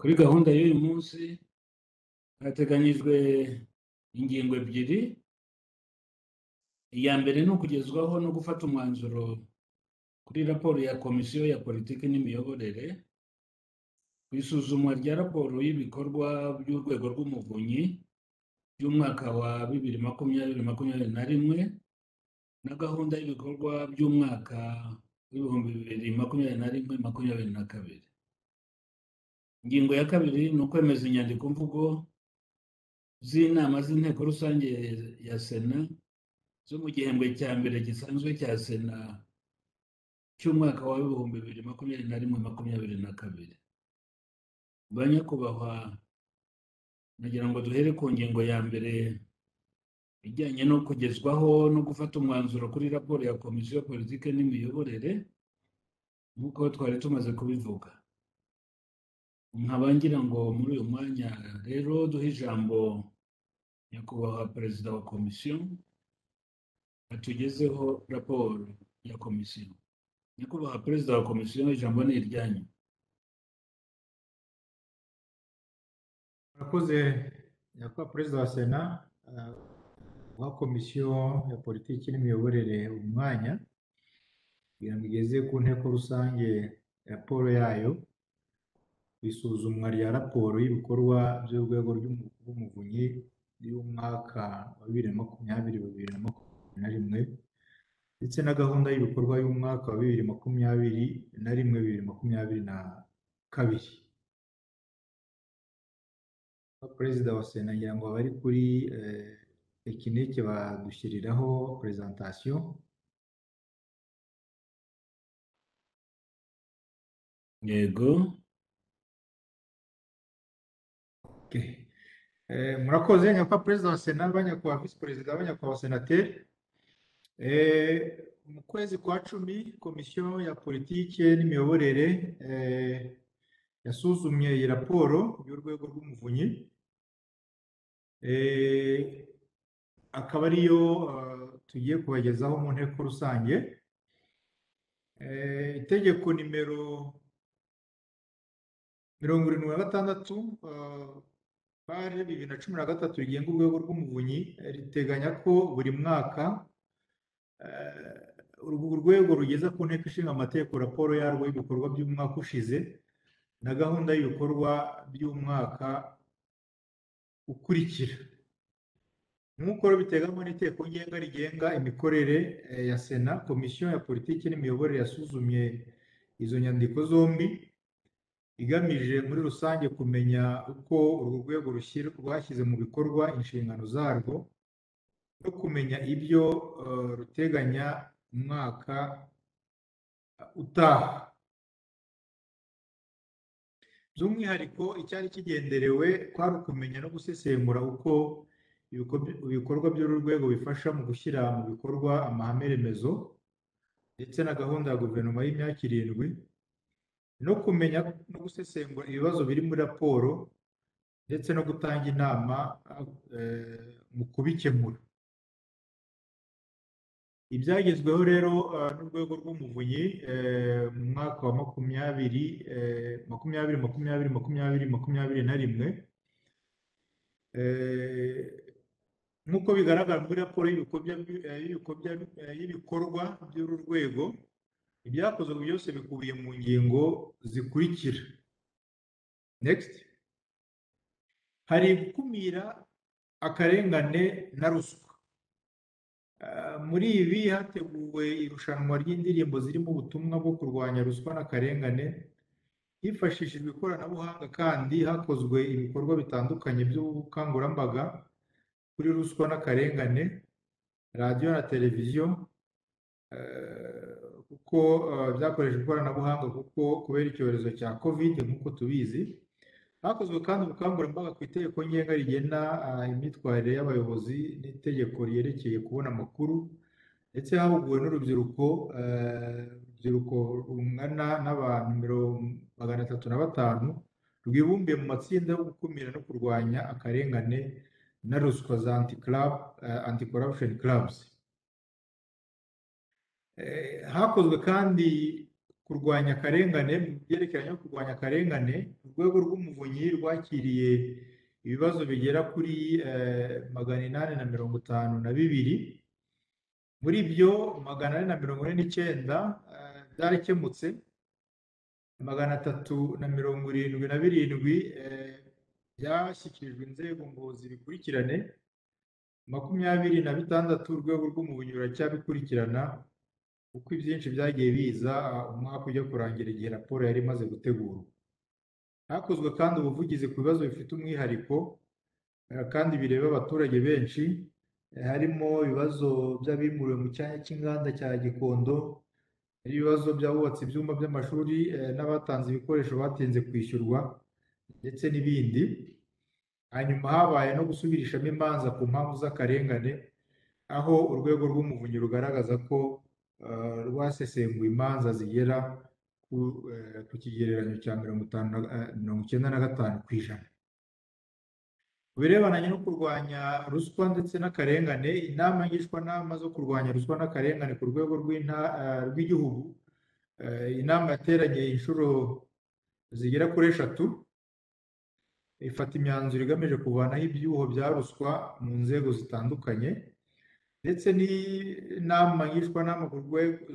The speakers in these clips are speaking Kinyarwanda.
Kuri gahunda y'uyu munsi hateganyijwe ingingo ebyiri. Iya mbere ni ukugezwaho no gufata umwanzuro kuri raporo ya Komisiyo ya Politiki n'Imiyoborere ku isuzumwa rya raporo y'ibikorwa by'Urwego rw'Umuvunyi by'umwaka wa 2021 na gahunda y'ibikorwa by'umwaka w'ibihumbi 2021-2022. Ingingo ya kabiri ni ukwemeza inyandiko mvugo z'inama z'inteko rusange ya Sena zo mu gihembwe cya mbere gisanzwe cya Sena cy'umwaka wa 2021-2022. Banyakubahwa, nagira ngo duhere ku ngingo ya mbere ijyanye no kugezwaho no gufata umwanzuro kuri raporo ya Komisiyo ya Politiki n'Imiyoborere nk'uko twari tumaze kubivuga. Nkaba ngira ngo muri uyu mwanya rero duhe ijambo nyakubahwa Perezida wa Komisiyo atugezeho raporo ya Komisiyo. Nyakubahwa Perezida wa Komisiyo, ijambo ni iryanyu. Murakoze nyakubahwa Perezida wa Sena wa Komisiyo ya Politiki n'Imiyoborere umwanya kugira ngo igeze ku nteko rusange raporo yayo ku isuzumwa rya raporo y'ibikorwa by'Urwego rw'Umuvunyi y'umwaka wa 2020-2021 ndetse na gahunda y'ibikorwa y'umwaka wa 2021-2022. Perezida wa Sena ngira ngo abari kuri tekinike badushyiriraho presentation. Yego. Okay. Murakoze nyakubahwa Perezida wa Sena, banyakubahwa Visi Perezida, banyakubahwa Senateri. Mu kwezi kwa 10 Komisiyo ya Politiki n'Imiyoborere yasuzumye iyi raporo y'Urwego rw'Umuvunyi. Akaba ariyo tugiye kubagezaho mu nteko rusange. Itegeko nimero 76 bare 2013 rigenga Urwego rw'Umuvunyi riteganya ko buri mwaka urwego rugeza ku nteko ishinga amategeko raporo yarwo y'ibikorwa by'umwaka ushize na gahunda y'ibikorwa by'umwaka ukurikira. Nk'uko biteganywa n'Itegeko Ngenga rigenga imikorere ya Sena, Komisiyo ya Politiki n'Imiyoborere yasuzumye izo nyandiko zombi igamije muri rusange kumenya uko urwo rwego rwashyize mu bikorwa inshingano zarwo no kumenya ibyo ruteganya umwaka utaha. By'umwihariko icyari kigenderewe kwari ukumenya no gusesengura uko ibikorwa by'uru rwego bifasha mu gushyira mu bikorwa amahame remezo ndetse na gahunda ya guverinoma y'imyaka 7 no kumenya no gusesengura ibibazo biri muri raporo ndetse no gutanga inama mu kubikemura. Ibyagezweho rero n'Urwego rw'Umuvunyi mu mwaka wa 2020-2021 nk'uko bigaragara muri raporo y'ibikorwa by'uru rwego, ibyakozwe byose bikubiye mu ngingo zikurikira. Next. Hari gukumira akarengane na ruswa. Muri ibi hateguwe irushanwa ry'indirimbo zirimo ubutumwa bwo kurwanya ruswa n'akarengane hifashishijwe ikoranabuhanga, kandi hakozwe ibikorwa bitandukanye by'ubukangurambaga kuri ruswa n'akarengane, radiyo na televiziyo, kuko byakoresheje ikoranabuhanga kuko kubera icyorezo cya COVID nk'uko tubizi. Hakozwe kandi ubukangurambaga ku itegeko ngenga rigena imyitwarire y'abayobozi n'itegeko ryerekeye kubona amakuru, ndetse hahuguwe n'urubyiruko rungana n'abantu 305 rwibumbiye mu matsinda yo gukumira no kurwanya akarengane na ruswa za anti-corruption clubs. Hakozwe kandi kurwanya akarengane. Mu byerekeranye no kurwanya akarengane, urwego rw'umuvunyi rwakiriye ibibazo bigera kuri 852. muri byo 449 byarakemutse, 377 byashyikirijwe inzego ngo zibikurikirane, 26 urwego rw'umuvunyi ruracyabikurikirana kuko ibyinshi byagiye biza umwaka ujya kurangira igihe raporo yari imaze gutegurwa. Hakozwe kandi ubuvugizi ku bibazo bifite umwihariko kandi bireba abaturage benshi, harimo ibibazo by'abimuriwe mu cyanya cy'inganda cya Gikondo, ibibazo by'abubatse ibyumba by'amashuri n'abatanze ibikoresho batinze kwishyurwa ndetse n'ibindi. Hanyuma habaye no gusubirishamo imanza ku mpamvu z'akarengane, aho urwego rw'umuvunyi rugaragaza ko rwasesenguye imanza zigera ku kigereranyo cya 95%. Ku birebana no kurwanya ruswa ndetse n'akarengane, inama ngishwanama zo kurwanya ruswa n'akarengane ku rwego rw'igihugu, inama yateranye inshuro zigera kuri 3, ifata imyanzuro igamije kuvanaho ibyuho bya ruswa mu nzego zitandukanye, ndetse n'inama ngishwanama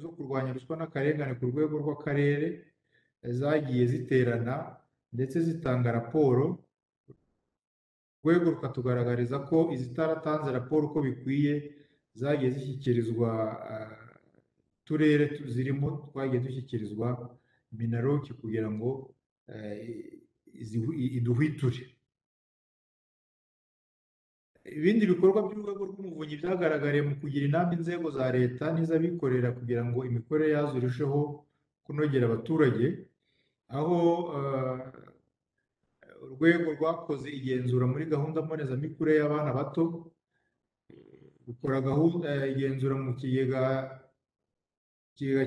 zo kurwanya ruswa n'akarengane ku rwego rw'akarere zagiye ziterana ndetse zitanga raporo. Urwego rukatugaragariza ko izitaratanze raporo uko bikwiye zagiye zishyikirizwa uturere zirimo, twagiye dushyikirizwa Minaroki kugira ngo iduhwiture. Ibindi bikorwa by'urwego rw'umuvunyi byagaragariye mu kugira inama inzego za leta n'iz'abikorera kugira ngo imikorere yazo irusheho kunogera abaturage, aho urwego rwakoze igenzura muri gahunda mbonezamikurire y'abana bato, rukora igenzura mu kigega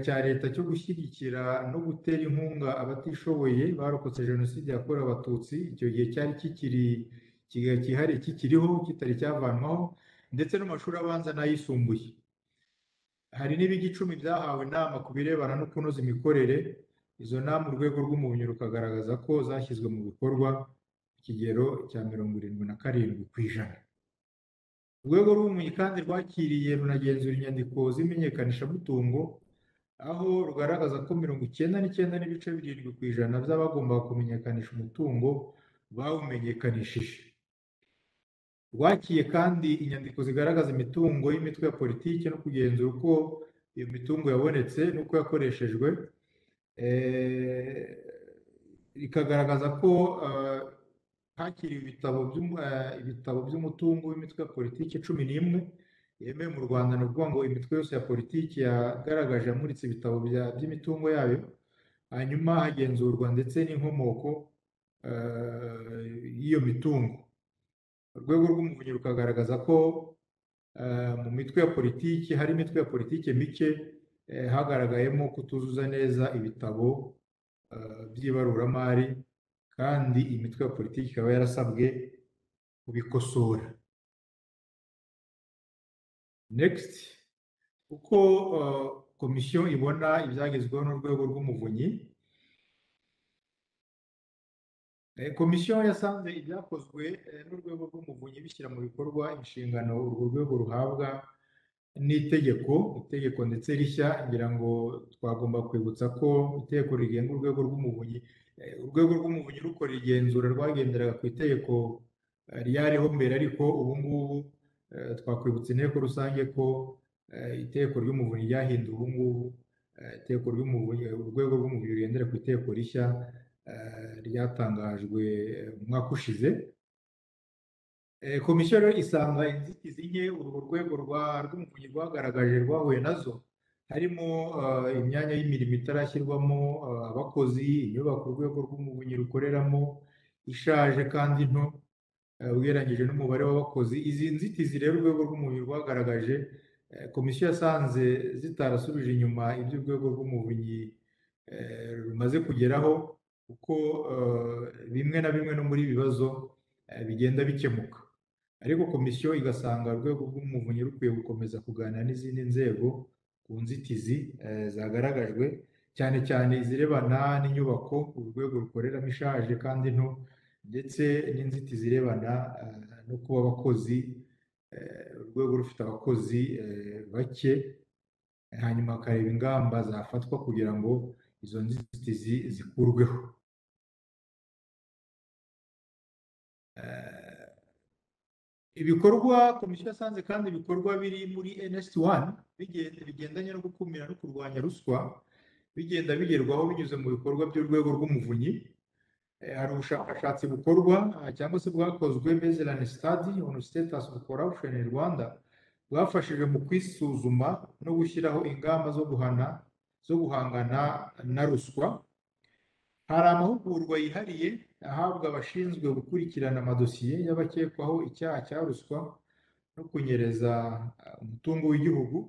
cya leta cyo gushyigikira no gutera inkunga abatishoboye barokotse Jenoside yakorewe Abatutsi. Icyo gihe cyari ikigega cyihariye kikiriho kitari cyavanwaho, ndetse n'amashuri abanza n'ayisumbuye. Hari n'ibigo 10 byahawe inama ku birebana no kunoza imikorere. Izo nama urwego rw'umuvunyi rukagaragaza ko zashyizwe mu bikorwa ku kigero cya 77%. Urwego rw'umuvunyi kandi rwakiriye runagenzura inyandiko z'imenyekanishamutungo, aho rugaragaza ko 99.7% by'abagombaga kumenyekanisha umutungo bawumenyekanishije. Rwakiye kandi inyandiko zigaragaza imitungo y'imitwe ya politiki no kugenzura uko iyo mitungo yabonetse n'uko yakoreshejwe, rikagaragaza ko hakiriwe ibitabo by'umutungo w'imitwe ya politiki 11 yemewe mu Rwanda. Ni ukuvuga ngo imitwe yose ya politiki yagaragaje, yamuritse ibitabo by'imitungo yayo. Hanyuma hagenzurwa ndetse n'inkomoko y'iyo mitungo. Urwego rw'umuvunyi rukagaragaza ko mu mitwe ya politiki, hari imitwe ya politiki mike hagaragayemo kutuzuza neza ibitabo by'ibaruramari, kandi imitwe ya politiki ikaba yarasabwe kubikosora. Next, uko komisiyo ibona ibyagezweho n'urwego rw'umuvunyi. Komisiyo yasanze ibyakozwe n'urwego rw'umuvunyi bishyira mu bikorwa inshingano urwo rwego ruhabwa n'itegeko ndetse rishya. Ngira ngo twagomba kwibutsa ko itegeko rigenga urwego rw'umuvunyi rukora igenzura rwagenderaga ku itegeko ryariho mbere, ariko ubu ngubu twakwibutsa inteko rusange ko itegeko ry'umuvunyi ryahinduwe. Ubu ngubu itegeko ry'umuvunyi, urwego rw'umuvunyi rugendera ku itegeko rishya ryatangajwe mu mwaka ushize. Komisiyo rero isanga inzitizi nke urwo rwego rw'umuvunyi rwagaragaje rwahuye nazo, harimo imyanya y'imirimo itarashyirwamo abakozi, inyubako urwego rw'umuvunyi rukoreramo ishaje kandi nto ugereranyije n'umubare w'abakozi. Izi nzitizi rero urwego rw'umuvunyi rwagaragaje, komisiyo yasanze zitarasubije inyuma ibyo urwego rw'umuvunyi rumaze kugeraho, kuko bimwe na bimwe no muri ibibazo bigenda bikemuka. Ariko komisiyo igasanga urwego rw'umuvunyi rukwiye gukomeza kuganira n'izindi nzego ku nzitizi zagaragajwe, cyane cyane izirebana n'inyubako urwego rukoreramo ishaje kandi nto, ndetse n'inzitizi zirebana no kuba abakozi, urwego rufite abakozi bake, hanyuma hakareba ingamba zafatwa kugira ngo izo nzitizi zikurweho. Ibikorwa komisiyo yasanze kandi ibikorwa biri muri NS1 bigendanye no gukumira no kurwanya ruswa bigenda bigerwaho binyuze mu bikorwa by'urwego rw'umuvunyi. Hari ubushakashatsi bukorwa cyangwa se bwakozwe Baseline Study on Status of Corruption in Rwanda, bwafashije mu kwisuzuma no gushyiraho ingamba zo guhangana na ruswa. Hari amahugurwa yihariye ahabwa abashinzwe gukurikirana amadosiye y'abakekwaho icyaha cya ruswa no kunyereza umutungo w'igihugu,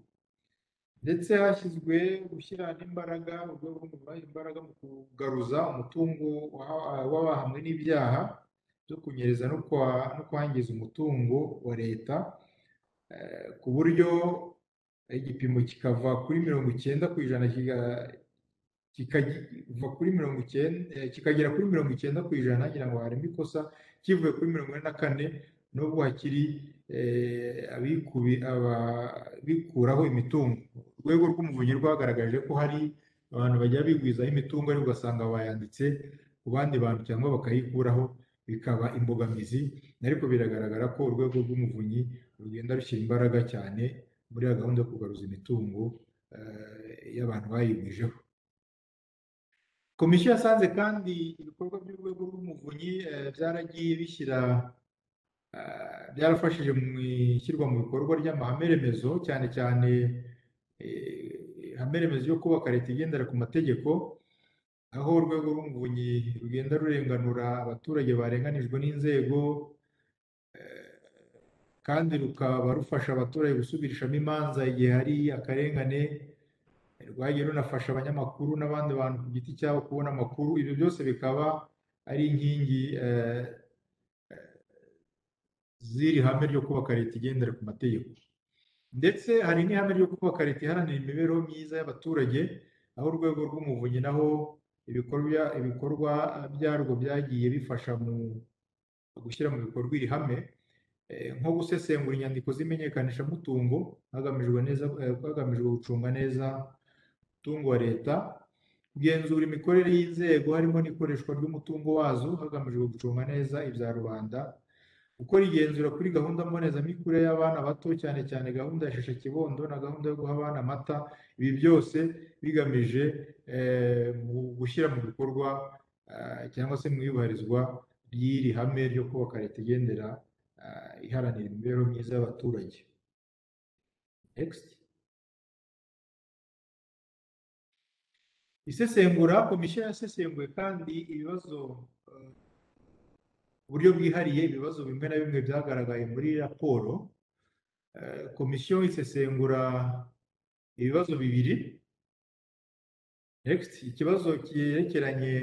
ndetse hashyizwe gushyira imbaraga mu kugaruza umutungo w'abahamwe n'ibyaha byo kunyereza no kwangiza umutungo wa leta, ku buryo igipimo kikava kuri 90% kikagera kuri 90%, ngira ngo harimo ikosa kivuye kuri 44, nubwo hakiri abikuraho imitungo. Urwego rw'umuvunyi rwagaragaje ko hari abantu bajya bigwizaho imitungo ariko ugasanga bayanditse ku bandi bantu cyangwa bakayikuraho, bikaba imbogamizi, ariko biragaragara ko urwego rw'umuvunyi rugenda rushyira imbaraga cyane muri ya gahunda yo kugaruza imitungo y'abantu bayigwijeho. Komisiyo yasanze kandi ibikorwa by'urwego rw'umuvunyi byarafashije mu ishyirwa mu bikorwa ry'amahame remezo, cyane cyane ihame remezo yo kubaka leta igendera ku mategeko, aho urwego rw'umuvunyi rugenda rurenganura abaturage barenganijwe n'inzego, kandi rukaba rufasha abaturage gusubirishamo imanza igihe hari akarengane. Rwagiye runafasha abanyamakuru n'abandi bantu ku giti cyabo kubona amakuru. Ibyo byose bikaba ari inkingi z'iri hame ryo kubaka leta igendera ku mategeko. Ndetse hari n'ihame ryo kubaka leta iharanira imibereho myiza y'abaturage, aho urwego rw'umuvunyi naho ibikorwa byarwo byagiye bifasha mu gushyira mu bikorwa iri hame, nko gusesengura inyandiko z'imenyekanishamutungo hagamijwe gucunga neza umutungo wa leta, kugenzura imikorere y'inzego harimo n'ikoreshwa ry'umutungo wazo hagamijwe gucunga neza ibya rubanda, gukora igenzura kuri gahunda mbonezamikurire y'abana bato, cyane cyane gahunda ya Shisha Kibondo na gahunda yo guha abana amata. Ibi byose bigamije mu gushyira mu bikorwa cyangwa se mu iyubahirizwa ry'iri hame ryo kubaka leta igendera iharanira imibereho myiza y'abaturage. Next. Isesengura. Komisiyo yasesenguye kandi uburyo bwihariye ibibazo bimwe na bimwe byagaragaye muri raporo. Komisiyo isesengura ibibazo bibiri. Next. Ikibazo cyerekeranye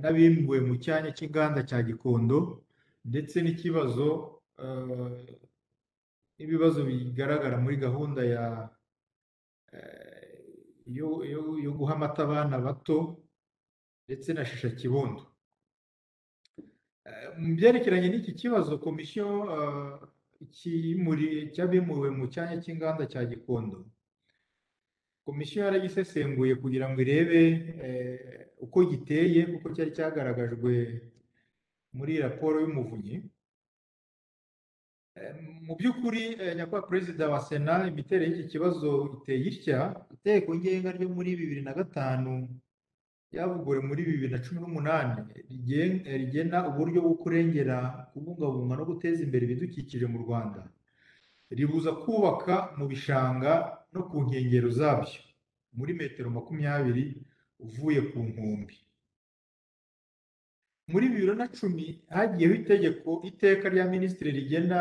n'abimbuwe mu cyanya cy'inganda cya Gikondo, ndetse n'ibibazo bigaragara muri gahunda yo guha amata abana bato ndetse na Shisha Kibondo. Mu byerekeranye n'iki kibazo, komisiyo cy'abimuwe mu cyanya cy'inganda cya Gikondo, komisiyo yaragisesenguye kugira ngo irebe uko giteye, kuko cyari cyagaragajwe muri raporo y'umuvunyi. Mu by'ukuri nyakubahwa perezida wa sena, imiterere y'iki kibazo iteye itya: itegeko ngenga ryo muri 2005 ryavuguruwe muri 2018 rigena uburyo bwo kurengera, kubungabunga no guteza imbere ibidukikije mu Rwanda, ribuza kubaka mu bishanga no ku nkengero zabyo muri metero 20 uvuye ku nkombe. Muri 2010 hagiyeho iteka rya minisitiri rigena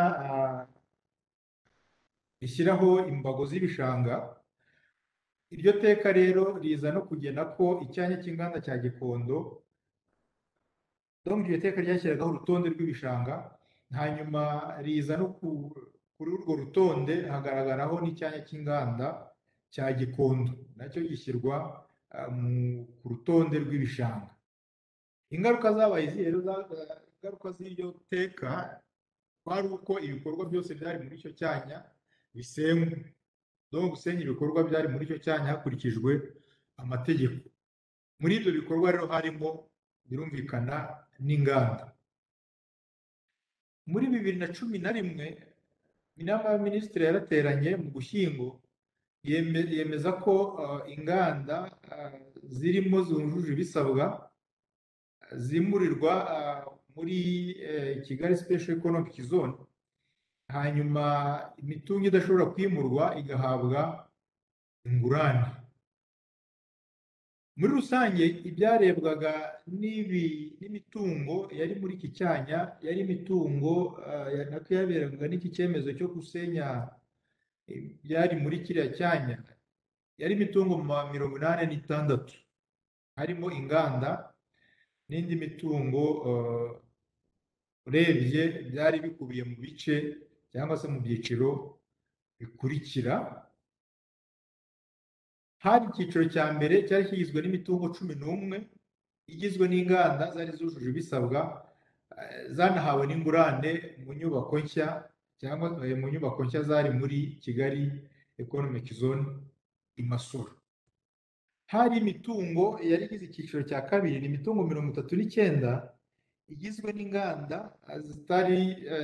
rishyiraho imbago z'ibishanga. Iryo teka rero riza no kugena ko icyanya cy'inganda cya Gikondo, iryo teka ryashyiragaho urutonde rw'ibishanga, hanyuma riza no kuri urwo rutonde hagaragaraho n'icyanya cy'inganda cya Gikondo nacyo gishyirwa ku rutonde rw'ibishanga. Ingaruka zabaye izihe rero? Ingaruka z'iryo teka kwari uko ibikorwa byose byari muri icyo cyanya bisenywa. Gusenya ibikorwa byari muri icyo cyanya hakurikijwe amategeko. Muri ibyo bikorwa rero harimo birumvikana n'inganda. Muri 2011 inama y'abaminisitiri yarateranye mu Gushyingo yemeza ko inganda zirimo zujuje ibisabwa zimurirwa muri Kigali Special Economic Zone, hanyuma imitungo idashobora kwimurwa igahabwa ingurane. Muri rusange ibyarebwaga n'imitungo yari muri iki cyanya yari imitungo nako yaberwaga n'iki cyemezo cyo gusenya byari muri kiriya cyanya, yari imitungo 86, harimo inganda n'indi mitungo urebye byari bikubiye mu bice cyangwa se mu byiciro bikurikira. Hari icyiciro cya mbere cyari kigizwe n'imitungo 11 igizwe n'inganda zari zujuje ibisabwa zanahawe n'ingurane mu nyubako nshya cyangwa mu nyubako nshya zari muri Kigali Economic Zone i Masoro. Hari imitungo yari igize icyiciro cya kabiri, ni imitungo 39 igizwe n'inganda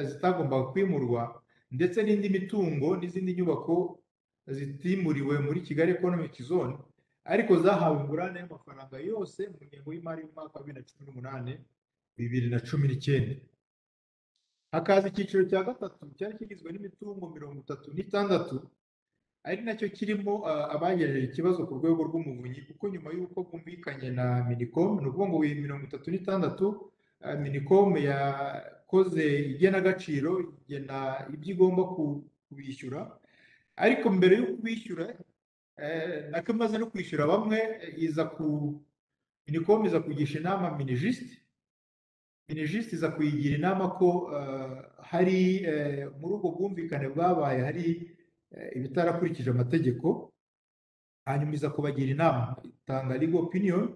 zitagombaga kwimurwa ndetse n'indi mitungo n'izindi nyubako zitimuriwe muri Kigali Economic Zone ariko zahawe ingurane y'amafaranga yose mu ngengo y'imari y'umwaka wa 2018-2019. Hakaza icyiciro cya gatatu cyari kigizwe n'imitungo 36 ari nacyo kirimo abagejeje ikibazo ku rwego rw'umuvunyi, kuko nyuma y'uko bumvikanye na Minicom, ni ukuvuga ngo 36 Minicom yakoze igenagaciro, igena ibyo igomba kubishyura, ariko mbere yo kubishyura nako imaze no kwishyura bamwe, Minicom iza kugisha inama Minijust iza kuyigira inama ko hari muri ubwo bwumvikane bwabaye hari ibitarakurikije amategeko, hanyuma iza kubagira inama, itanga legal opinion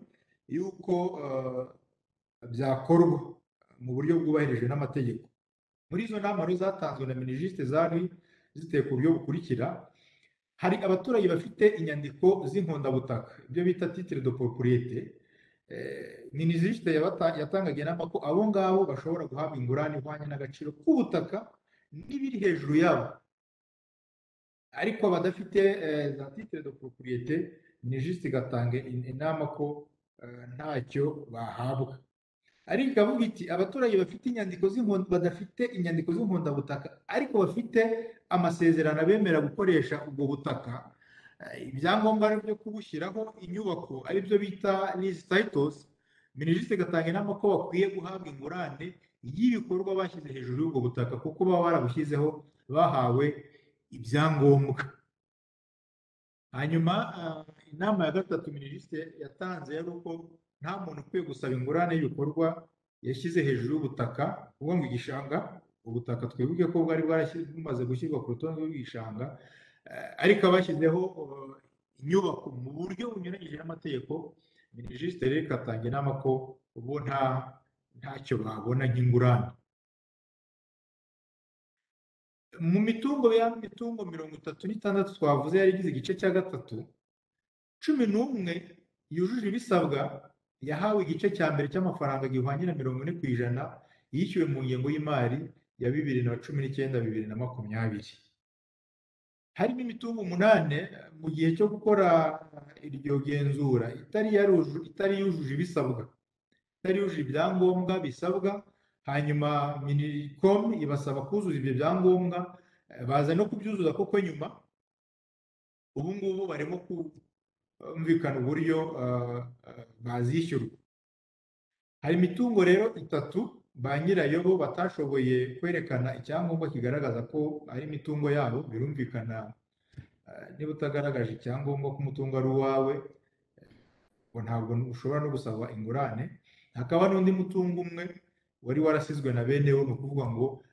y'uko byakorwa mu buryo bwubahirije n'amategeko. Muri izo nama rero zatanzwe na Minijust zari ziteye ku buryo bukurikira: hari abaturage bafite inyandiko z'inkondabutaka, ibyo bita titre de propriété. Minijust yatangaga inama ko abo ngabo bashobora guhabwa ingurane ihwanye n'agaciro k'ubutaka n'ibiri hejuru yabo, ariko abadafite za titre de propriété Minijust igatanga inama ko ntacyo bahabwa. Ariko ikavuga iti abaturage bafite inyandiko badafite inyandiko z'inkondabutaka ariko bafite amasezerano abemera gukoresha ubwo butaka, ibyangombwa byo kubushyiraho inyubako aribyo bita lease titles, Minijust igatanga inama ko bakwiye guhabwa ingurane y'ibikorwa bashyize hejuru y'ubwo butaka kuko baba barabushyizeho bahawe ibyangombwa. Hanyuma inama ya gatatu Minijust yatanze yari uko nta muntu ukwiye gusaba ingurane y'ibikorwa yashyize hejuru y'ubutaka, kuvuga ngo igishanga, ubutaka twibuke ko bwari bumaze gushyirwa ku rutonde rw'igishanga, ariko abashyizeho inyubako mu buryo bunyuranyije n'amategeko, Minijust rero igatanga inama ko ubu ntacyo babona nk'ingurane. Mu mitungo 36 twavuze yari igize igice cya gatatu, 11 yujuje ibisabwa yahawe igice cya mbere cy'amafaranga gihwanye na 40% yishyuwe mu ngengo y'imari ya 2019-2020. Harimo imitungo 8 mu gihe cyo gukora iryo genzura itari yujuje ibisabwa, itari yujuje ibyangombwa bisabwa. Hanyuma Minicom ibasaba kuzuza ibyo byangombwa, baza no kubyuzuza koko nyuma. Ubu ngubu barimo kumvikana uburyo bazishyurwa. Hari imitungo rero 3 ba nyirayo bo batashoboye kwerekana icyangombwa kigaragaza ko ari imitungo yabo. Birumvikana niba utagaragaje icyangombwa ko umutungo ari uwawe, ngo ntabwo ushobora no gusaba ingurane. Hakaba n'undi mutungo umwe wari warasizwe na bene wo, ni ukuvuga ngo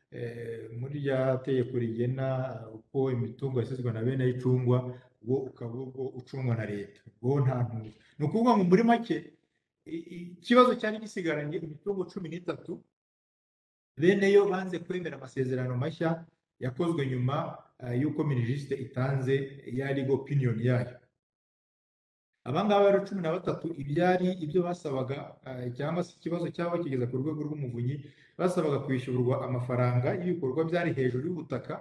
muri rya tegeko rigena uko imitungo yasizwe na bene y'icungwa, wo ukaba ubwo ucungwa na leta, ubwo nta ntuzi. Ni ukuvuga ngo muri make ikibazo cyari gisigaranye imitungo 13, bene yo banze kwemera amasezerano mashya yakozwe nyuma y'uko minijisite itanze ya legal opinion yayo. Abangaba rero 13 ibyari ibyo basabaga cyangwa se ikibazo cyabo kigeza ku rwego rw'umuvunyi, basabaga kwishyurwa amafaranga y'ibikorwa byari hejuru y'ubutaka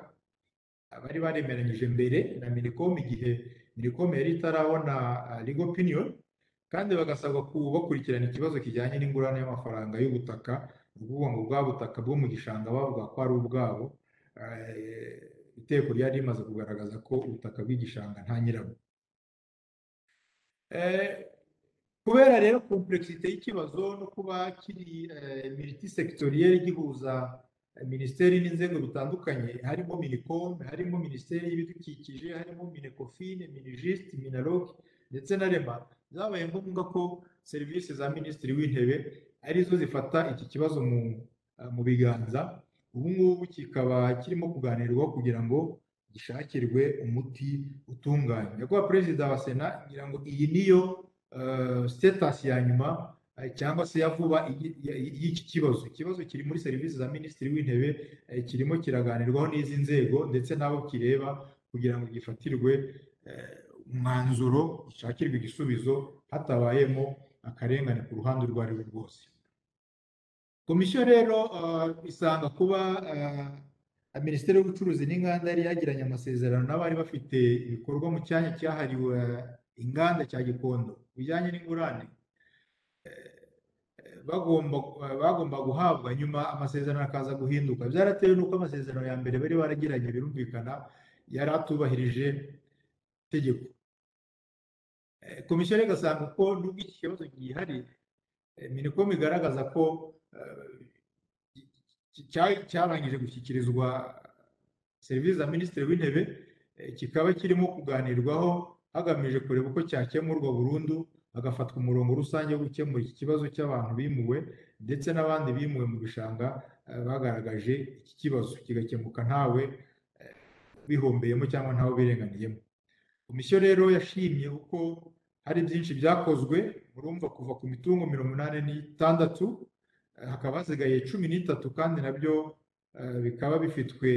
bari baremeranyije mbere na Minicom, igihe Minicom yari itarabona legal opinion, kandi bagasabwa bakurikirana ikibazo kijyanye n'ingurane y'amafaranga y'ubutaka, ni ukuvuga ngo bwa butaka bwo mu gishanga bavuga ko ari ubwabo. Iteko ryari rimaze kugaragaza ko ubutaka bw'igishanga nta nyirabwo. Kubera rero complexité y'ikibazo no kuba kiri multisectoriel gihuza minisiteri n'inzego bitandukanye, harimo Minicom, harimo minisiteri y'ibidukikije, harimo Minecofin, Minijust, Minaloc ndetse na REMA, byabaye ngombwa ko serivisi za minisitiri w'intebe arizo zifata iki kibazo mu biganza. Ubu ngubu kikaba kirimo kuganirwaho kugira ngo gishakirwe umuti utunganye. Nyakubahwa Perezida wa Sena, ngira ngo iyi niyo status ya nyuma cyangwa se ya vuba y'iki kibazo. Ikibazo kiri muri serivisi za minisitiri w'intebe, kirimo kiraganirwaho n'izi nzego ndetse n'abo kireba kugira ngo gifatirwe umwanzuro, gishakirwe igisubizo hatabayemo akarengane ku ruhande urwo ari rwo rwose. Komisiyo rero isanga kuba Minisiteri y'Ubucuruzi n'Inganda yari yagiranye amasezerano n'abari bafite ibikorwa mu cyanya cyahariwe inganda cya Gikondo bijyanye n'ingurane bagomba guhabwa, nyuma amasezerano akaza guhinduka. Byaratewe n'uko amasezerano ya mbere bari baragiranye birumvikana yari atubahirije itegeko. Komisiyo rero igasanga ko nubwo iki kibazo gihari, Minicom igaragaza ko cyarangije gushyikirizwa serivisi za minisitiri w'intebe, kikaba kirimo kuganirwaho hagamije kureba uko cyakemurwa burundu, hagafatwa umurongo rusange wo gukemura iki kibazo cy'abantu bimuwe ndetse n'abandi bimuwe mu bishanga bagaragaje iki kibazo, kigakemuka ntawe bihombeyemo cyangwa ntawe birenganiyemo. Komisiyo rero yashimye uko hari byinshi byakozwe, murumva kuva ku mitungo 86 hakaba hasigaye 13, kandi nabyo bikaba bifitwe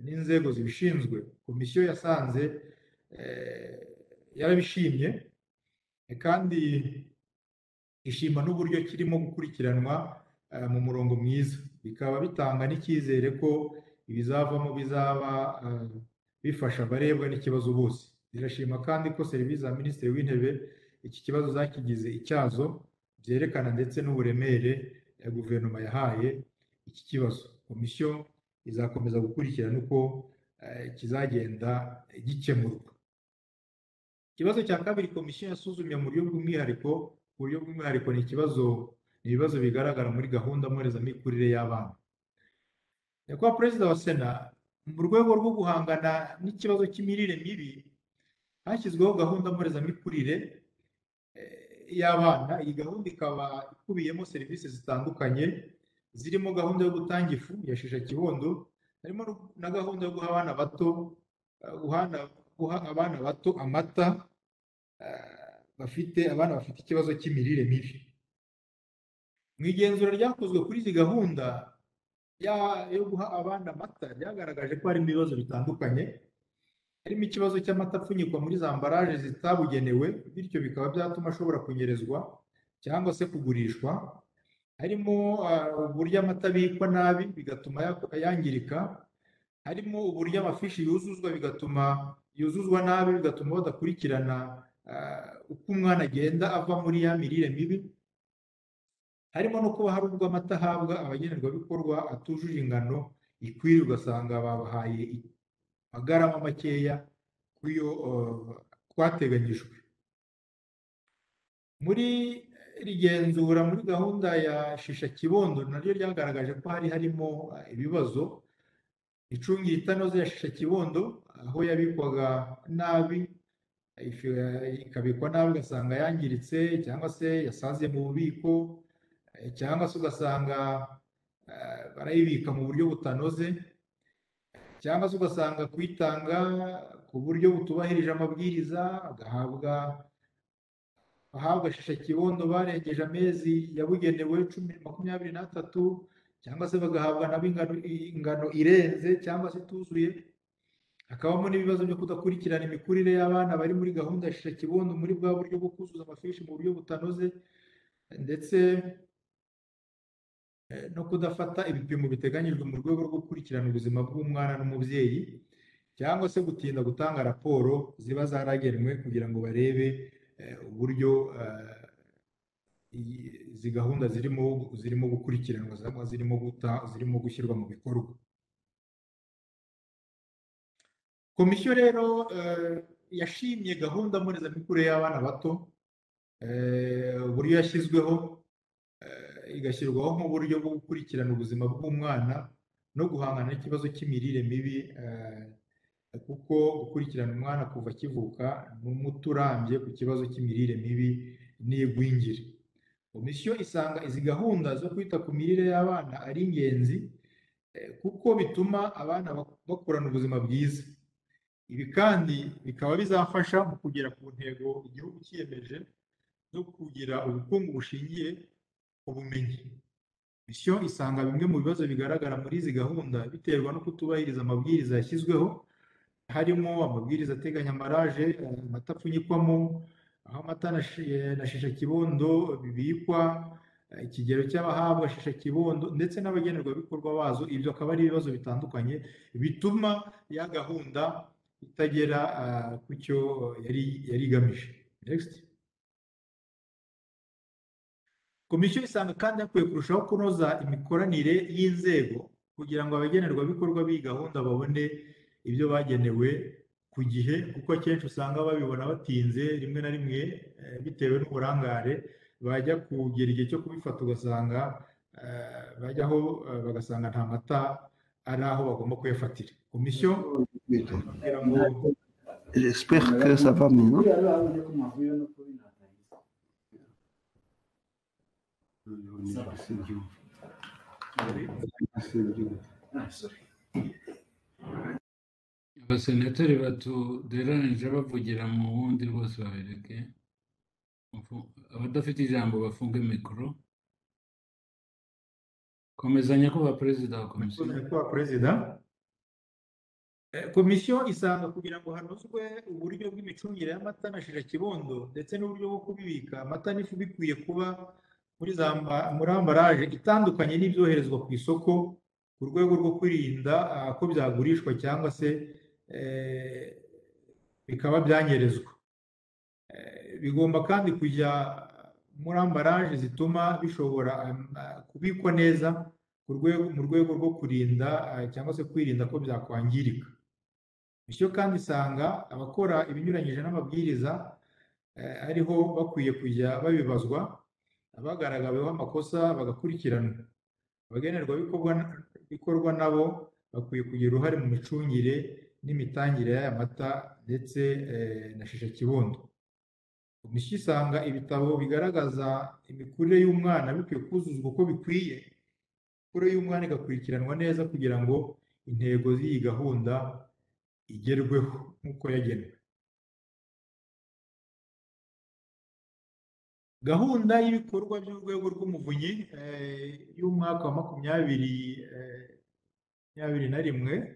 n'inzego zibishinzwe. Komisiyo yasanze yarabishimye kandi ishima n'uburyo kirimo gukurikiranwa mu murongo mwiza, bikaba bitanga n'icyizere ko ibizavamo bizaba bifasha abarebwa n'ikibazo bose. Zirashima kandi ko serivisi za minisitiri w'intebe iki kibazo zakigize icyazo, byerekana ndetse n'uburemere ya guverinoma yahaye iki kibazo. Komisiyo izakomeza gukurikirana uko kizagenda gikemurwa. Ikibazo cya kabiri komisiyo yasuzumye mu buryo bw'umwihariko ni ibibazo bigaragara muri gahunda mbonezamikurire y'abana. Nyakubahwa Perezida wa Sena, mu rwego rwo guhangana n'ikibazo cy'imirire mibi, hashyizweho gahunda mbonezamikurire y'abana. Iyi gahunda ikaba ikubiyemo serivisi zitandukanye, zirimo gahunda yo gutanga ifu ya shisha kibondo, harimo na gahunda yo guha abana bato amata, abana bafite ikibazo cy'imirire mibi. Mu igenzura ryakozwe kuri izi gahunda yo guha abana amata, ryagaragaje ko harimo ibibazo bitandukanye, harimo ikibazo cy'amata apfunyikwa muri za ambaraje zitabugenewe, bityo bikaba byatuma ashobora kunyerezwa cyangwa se kugurishwa. Harimo uburyo amata abikwa nabi bigatuma yangirika. Harimo uburyo amafishi yuzuzwa nabi bigatuma badakurikirana uko umwana agenda ava muri ya mirire mibi. Harimo no kuba hari ubwo amata ahabwa abagenerwabikorwa atujuje ingano ikwiriye, ugasanga babahaye amagarama makeya kuyo twateganyijwe. Muri rigenzura muri gahunda ya shisha kibondo naryo ryagaragaje ko harimo ibibazo. Icungira itanoze ya shisha kibondo, aho yabikwaga nabi, ikabikwa nabi ugasanga yangiritse cyangwa se yasaziye mu bubiko, cyangwa se ugasanga barayibika mu buryo butanoze, cyangwa se ugasanga kuyitanga ku buryo butubahirije amabwiriza, ahabwa shishakibondo barengeje amezi yabugenewe 23, cyangwa se bagahabwa nabo ingano irenze cyangwa se ituzuye. Hakabamo n'ibibazo byo kudakurikirana imikurire y'abana bari muri gahunda ya shishakibondo muri bwa buryo bwo kuzuza amafishi mu buryo butanoze, ndetse no kudafata ibipimo biteganyijwe mu rwego rwo gukurikirana ubuzima bw'umwana n'umubyeyi, cyangwa se gutinda gutanga raporo ziba zaragenwe kugira ngo barebe uburyo izi gahunda zirimo gukurikiranwa, zirimo gushyirwa mu bikorwa. Komisiyo rero yashimye gahunda mbonezamikurire y'abana bato, uburyo yashyizweho, igashyirwaho nk'uburyo bwo gukurikirana ubuzima bw'umwana no guhangana n'ikibazo cy'imirire mibi, kuko gukurikirana umwana kuva akivuka ni umuti urambye ku kibazo cy'imirire mibi n'igwingire. Komisiyo isanga izi gahunda zo kwita ku mirire y'abana ari ingenzi, kuko bituma abana bakurana ubuzima bwiza. Ibi kandi bikaba bizafasha mu kugera ku ntego igihugu cyiyemeje zo kugira ubukungu bushingiye ku bumenyi. Komisiyo isanga bimwe mu bibazo bigaragara muri izi gahunda biterwa no kutubahiriza amabwiriza yashyizweho, harimo amabwiriza ateganya amaraje amata apfunyikwamo, aho amata na shishakibondo bibikwa, ikigero cy'abahabwa shishakibondo ndetse n'abagenerwabikorwa bazo. Ibyo akaba ari ibibazo bitandukanye bituma ya gahunda itagera ku cyo yari igamije. Next. Komisiyo isanga kandi hakwiye kurushaho kunoza imikoranire y'inzego kugira ngo abagenerwabikorwa b'iyi gahunda babone ibyo bagenewe ku gihe, kuko akenshi usanga babibona batinze, rimwe na rimwe bitewe n'uburangare, bajya kugera igihe cyo kubifata ugasanga bajyaho bagasanga nta mata ari aho bagomba kuyafatira. Komisiyo kugira ngo J'espère que ça va maintenant. Abasenateri batuderanije bavugira mu wundi bose babereke, abadafite ijambo bafunge mikoro. Komeza nyakubahwa perezida wa komisiyo. Nyakubahwa perezida, komisiyo isanga kugira ngo hanozwe uburyo bw'imicungire y'amata na shishakibondo ndetse n'uburyo bwo kubibika amata n'ifu bikwiye kuba muri ambaraje itandukanye n'ibyoherezwa ku isoko, ku rwego rwo kwirinda ko byagurishwa cyangwa se bikaba byanyerezwa. Bigomba kandi kujya muri ambaraje zituma bishobora kubikwa neza mu rwego rwo kurinda cyangwa se kwirinda ko byakwangirika. Bityo kandi isanga abakora ibinyuranyije n'amabwiriza ariho bakwiye kujya babibazwa, abagaragaweho amakosa bagakurikiranwa. Abagenerwabikorwa nabo bakwiye kugira uruhare mu micungire n'imitangire y'aya mata ndetse na shishakibondo. Komisiyo isanga ibitabo bigaragaza imikurire y'umwana bikwiye kuzuzwa uko bikwiye, imikurire y'umwana igakurikiranwa neza kugira ngo intego z'iyi gahunda igerweho nk'uko yagenwe. Gahunda y'ibikorwa by'urwego rw'umuvunyi y'umwaka wa 2021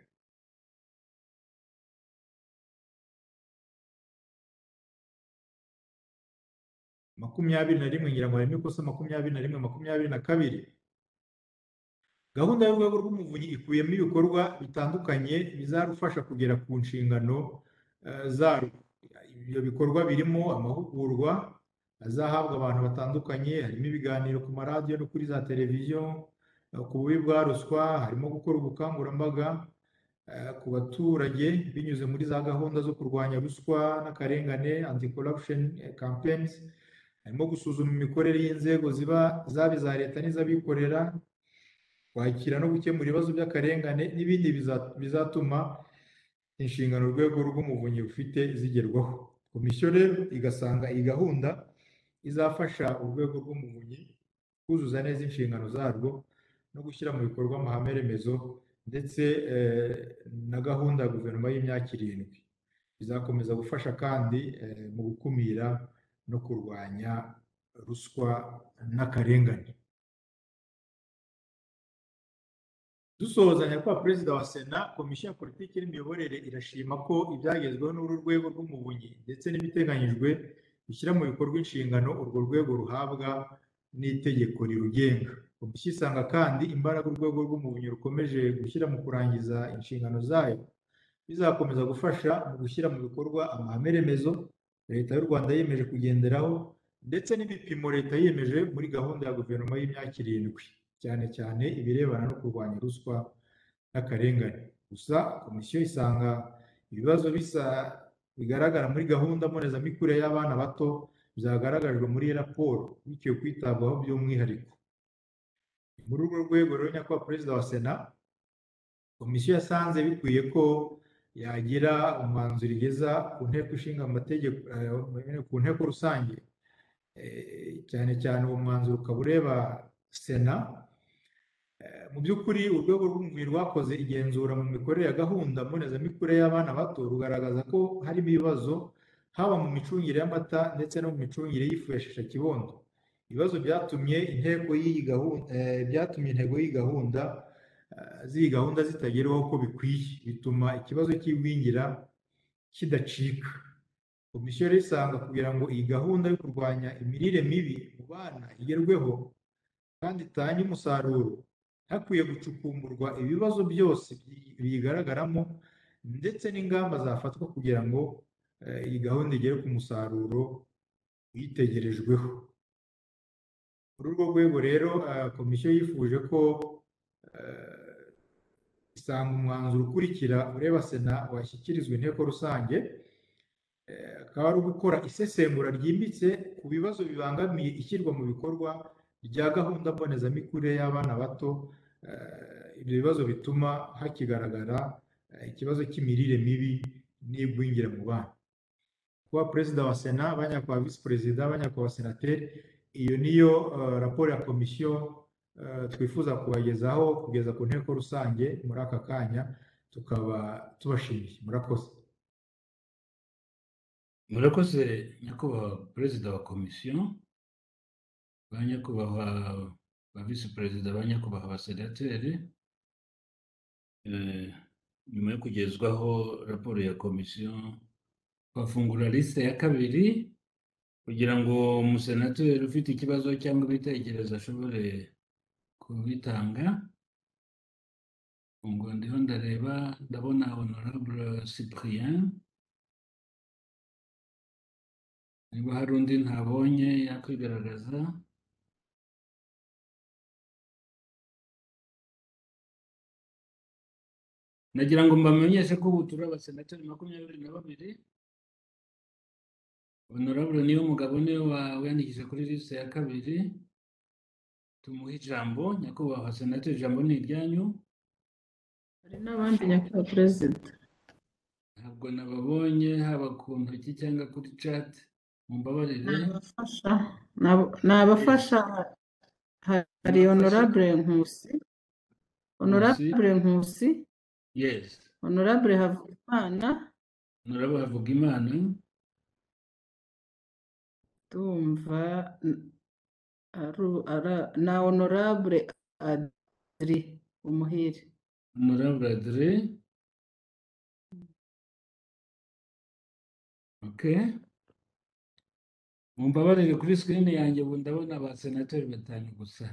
ngira ngo harimo ikosa 21-22. Gahunda y'urwego rw'umuvunyi ikubiyemo ibikorwa bitandukanye bizarufasha kugera ku nshingano zarwo. Ibyo bikorwa birimo amahugurwa azahabwa abantu batandukanye, harimo ibiganiro ku maradiyo no kuri za televiziyo ku bubi bwa ruswa, harimo gukora ubukangurambaga ku baturage binyuze muri za gahunda zo kurwanya ruswa n'akarengane, anti-corruption campaigns, harimo gusuzuma imikorere y'inzego zaba iza leta n'iz'abikorera, kwakira no gukemura ibibazo by'akarengane n'ibindi bizatuma inshingano urwego rw'umuvunyi rufite zigerwaho. Komisiyo rero igasanga iyi gahunda izafasha urwego rw'umuvunyi kuzuza neza inshingano zarwo no gushyira mu bikorwa amahame remezo ndetse na gahunda ya guverinoma y'imyaka 7 bizakomeza gufasha kandi mu gukumira no kurwanya ruswa n'akarengane. Dusoza, nyakubahwa perezida wa sena, komisiyo ya politiki n'imiyoborere irashima ko ibyagezweho n'uru rwego rw'umuvunyi ndetse n'ibiteganyijwe bishyira mu bikorwa inshingano urwo rwego ruhabwa n'itegeko rirugenga. Komisiyo isanga kandi imbaraga urwego rw'umuvunyi rukomeje gushyira mu kurangiza inshingano zayo bizakomeza gufasha mu gushyira mu bikorwa amahame remezo leta y'u Rwanda yiyemeje kugenderaho ndetse n'ibipimo leta yiyemeje muri gahunda ya guverinoma y'imyaka 7, cyane cyane ibirebana no kurwanya ruswa n'akarengane. Gusa komisiyo isanga ibibazo bigaragara muri gahunda mbonezamikurire y'abana bato byagaragajwe muri raporo bikwiye kwitabwaho by'umwihariko. Muri urwo rwego rero, nyakubahwa perezida wa sena, komisiyo yasanze bikwiye ko yagira umwanzuro igeza ku nteko ishinga amategeko, ku nteko rusange, cyane cyane uwo mwanzuro ukaba ureba sena. Mu by'ukuri urwego rw'umuvunyi rwakoze igenzura mu mikorere ya gahunda mbonezamikurire y'abana bato rugaragaza ko harimo ibibazo haba mu micungire y'amata ndetse no mu micungire y'ifu ya shishakibondo. Ibibazo byatumye intego z'iyi gahunda zitagerwaho uko bikwiye, bituma ikibazo cy'igwingira kidacika. Komisiyo rero isanga kugira ngo iyi gahunda yo kurwanya imirire mibi mu bana igerweho kandi itange umusaruro, hakwiye gucukumburwa ibibazo byose biyigaragaramo ndetse n'ingamba zafatwa kugira ngo iyi gahunda igere ku musaruro uyitegerejweho. Muri urwo rwego rero, komisiyo yifuje ko isanga umwanzuro ukurikira ureba sena washyikirizwa inteko rusange, akaba ari ugukora isesengura ryimbitse ku bibazo bibangamiye ishyirwa mu bikorwa rya gahunda mbonezamikurire y'abana bato. Ibyo bibazo bituma hakigaragara ikibazo cy'imirire mibi n'igwingira mu bana. Kuba perezida wa sena, abanyakubahwa visi perezida, abanyakubahwa senateri, iyo niyo raporo ya komisiyo twifuza kubagezaho kugeza ku nteko rusange muri aka kanya. Tukaba tubashimiye. Murakoze. Murakoze nyakubahwa perezida wa komisiyo, ba nyakubahwa ba visi perezida, ba nyakubahwa abasenateri. Nyuma yo kugezwaho raporo ya komisiyo, twafungura lisite ya kabiri kugira ngo umusenateri ufite ikibazo cyangwa ibitekerezo ashobore kubitanga. Ubwo ndiho ndareba, ndabona honorable Cyprien. Niba hari undi ntabonye yakwigaragaza. Nagira ngo mbamenyeshe ko ubu turi abasenateri 22. Honorable Niyomugabo niwe wiyandikishije kuri liste ya kabiri. Tumuhe ijambo. Nyakubahwa senateri, ijambo ni iryanyu. Hari n'abandi nyakubahwa perezida. Ntabwo nababonye haba ku ntoki cyangwa kuri chat. Mumbabarire. Nabafasha. Hari honorable Nkusi. Honorable Nkusi. Yes. Honorable Havugimana. Honorable Havugimana. Tumva na honorable Adri Umuhire. Honorable Adri. Okay. Mumbabarire, kuri screen yanjye ubu ndabona abasenateri 5 gusa.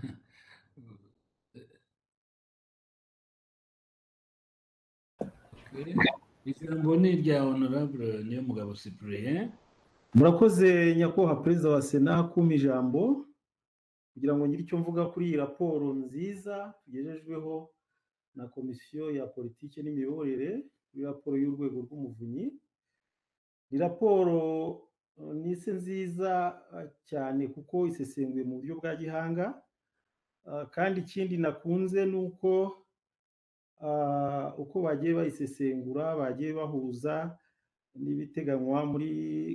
Ijambo ni irya honorable Niyomugabo Cyprien. Murakoze nyakubahwa perezida wa sena kumpa ijambo kugira ngo ngire icyo mvuga kuri iyi raporo nziza tugejejweho na komisiyo ya politiki n'imiyoborere, raporo y'urwego rw'umuvunyi. Ni raporo nise nziza cyane kuko isesenguye mu buryo bwa gihanga, kandi ikindi nakunze ni uko bagiye bayisesengura, bagiye bahuza n'ibiteganywa muri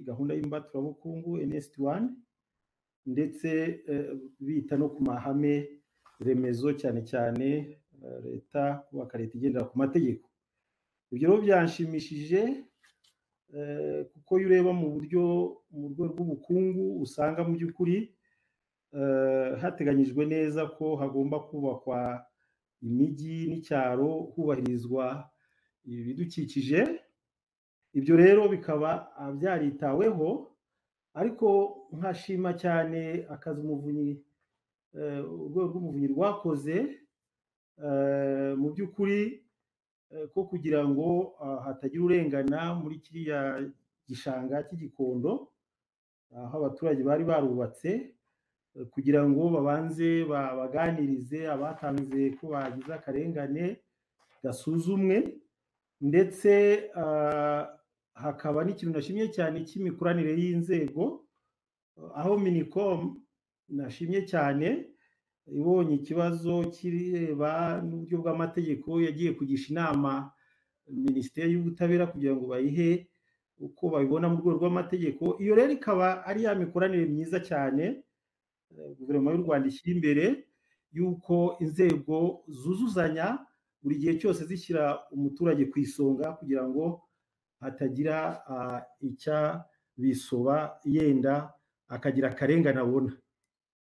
gahunda y'imbaturabukungu NS1, ndetse bita no ku mahame remezo cyane cyane leta kubaka leta igendera ku mategeko. Ibyo rero byanshimishije kuko iyo ureba mu rwego rw'ubukungu usanga mu by'ukuri hateganyijwe neza ko hagomba kubakwa imijyi n'icyaro hubahirizwa ibidukikije. Ibyo rero bikaba byaritaweho, ariko nkashima cyane akazi urwego rw'umuvunyi rwakoze mu by'ukuri ko kugira ngo hatagira urengana muri kiriya gishanga cy'Igikondo aho abaturage bari barubatse, kugira ngo babanze baganirize abatanze ko bagize akarengane gasuzumwe, ndetse hakaba n'ikintu nashimye cyane cy'imikoranire y'inzego, aho Minicom nashimye cyane ibonye ikibazo kireba n'uburyo bw'amategeko yagiye kugisha inama Minisiteri y'Ubutabera kugira ngo bayihe uko babibona mu rwego rw'amategeko. Iyo rero ikaba ari ya mikoranire myiza cyane guverinoma y'u Rwanda ishyira imbere, y'uko inzego zuzuzanya buri gihe cyose zishyira umuturage ku isonga kugira ngo hatagira icyabisoba yenda akagira akarengane abona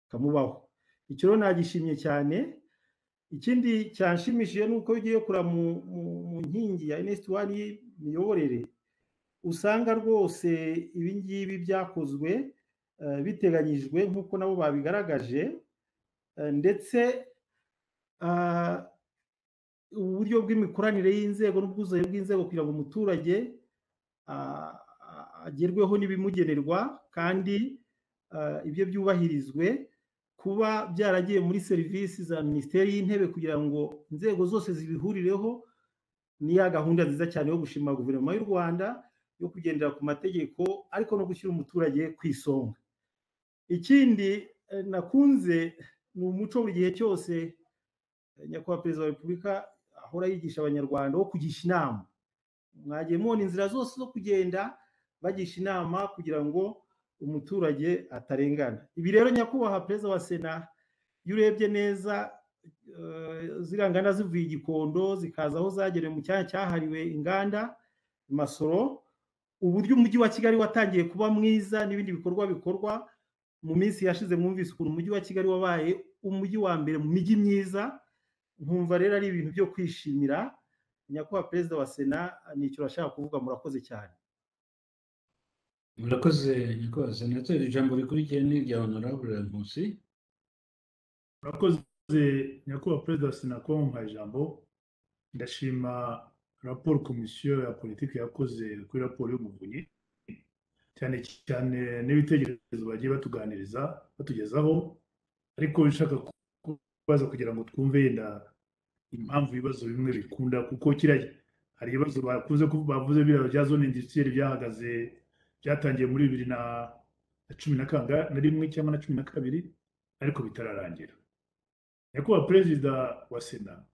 kamubaho. Icyo rero nagishimye cyane. Ikindi cyanshimishije ni uko ugiye kureba mu nkingi ya NS1 y'imiyoborere usanga rwose ibi ngibi byakozwe biteganyijwe nk'uko nabo babigaragaje, ndetse uburyo bw'imikoranire y'inzego n'ubwuzuzanye bw'inzego kugira ngo umuturage agerweho n'ibimugenerwa kandi ibyo byubahirizwe, kuba byaragiye muri serivisi za Minisiteri y'Intebe kugira ngo inzego zose zibihurireho, ni ya gahunda nziza cyane yo gushima guverinoma y'u Rwanda yo kugendera ku mategeko ariko no gushyira umuturage ku isonga. Ikindi nakunze ni umuco buri gihe cyose nyakubahwa Perezida wa Repubulika ahora yigisha abanyarwanda wo kugisha inama. Mwagiye mubona inzira zose zo kugenda bagisha inama kugira ngo umuturage atarengana. Ibi rero nyakubahwa Perezida wa Sena, iyo urebye neza ziriya nganda zivuye Igikondo zikaza aho zagenewe mu cyanya cyahariwe inganda Masoro, uburyo umujyi wa Kigali watangiye kuba mwiza n'ibindi bikorwa bikorwa mu minsi yashize, mwumvise ukuntu umujyi wa Kigali wabaye umujyi wa mbere mu mijyi myiza. Nkumva rero ari ibintu byo kwishimira. Nyakubahwa Perezida wa Sena, nicyo urashaka kuvuga. Murakoze cyane. Murakoze nyakubahwa Senateri. Ijambo rikurikiye ni irya Honorable Nkusi. Murakoze nyakubahwa Perezida wa Sena ko mumpaye ijambo. Ndashima raporo komisiyo ya politiki yakoze kuri raporo y'umuvunyi, cyane cyane n'ibitekerezo bagiye batugezaho, ariko nshaka kubaza kugira ngo twumve yenda impamvu ibibazo bimwe bikunda, kuko hari ibibazo bavuze biriya bya zone industrielle byahagaze, byatangiye muri 2011 cyangwa na 12 ariko bitararangira. Nyakubahwa Perezida wa Sena,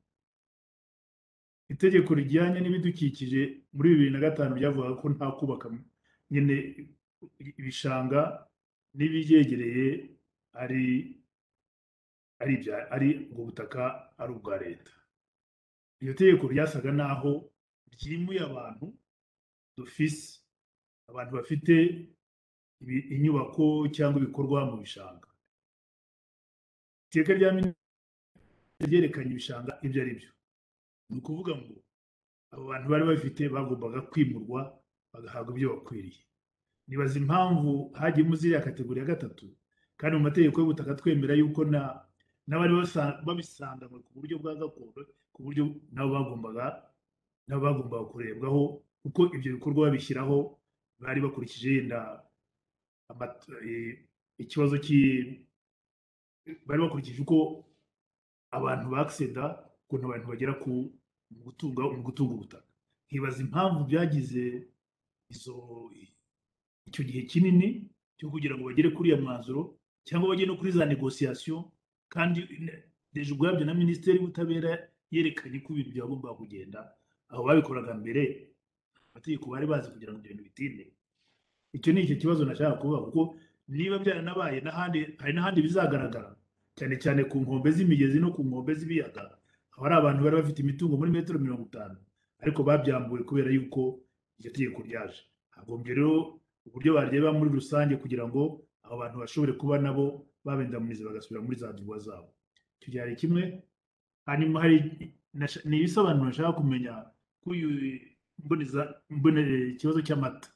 itegeko rijyanye n'ibidukikije muri 2005 byavugaga ko nta kubaka nyine ibishanga n'ibyegereye ari ubwo butaka ari ubwa leta. Iryo tegeko ryasaga naho ryimuye abantu bafite inyubako cyangwa ibikorwa mu bishanga. Iteka rya Minisitiri ryerekanye ibishanga ibyo ari byo. Ni ukuvuga ngo abo bantu bari bafite bagombaga kwimurwa bagahabwa ibyo bakwiriye. Nibaza impamvu hagiye muri ziriya kategori ya 3, kandi mu mategeko y'ubutaka twemera yuko n'abari babisanganywe ku buryo bwa gakondo, ku buryo nabo bagombaga kurebwaho, kuko ibyo bikorwa babishyiraho bari bakurikije yenda ikibazo bari bakurikije uko abantu bakseda, ukuntu abantu bagera mu gutunga ubutaka. Nkibaza impamvu byagize icyo gihe kinini cyo kugira ngo bagere kuri ya mwanzuro cyangwa bagere no kuri za negociation, kandi deje ubwabyo na Minisiteri y'Ubutabera yerekanye ko ibintu byagomba kugenda. Aho babikoraga mbere amategeko bari bazi kugira ngo ibintu bitinde. Icyo ni icyo kibazo nashaka kuvuga, kuko niba byaranabaye hari n'ahandi bizagaragara, cyane cyane ku nkombe z'imigezi no ku nkombe z'ibiyaga, haba ari abantu bari bafite imitungo muri metero 50 ariko babyambuwe kubera yuko iryo tegeko ryaje. Hagombye rero uburyo bareba muri rusange kugira ngo abo bantu bashobore kuba nabo babendamiza bagasubira muri za duwa zabo. Icyo gihe hari kimwe. Hanyuma hari ni ibisobanuro nshaka kumenya k'uyu ikibazo cy'amata.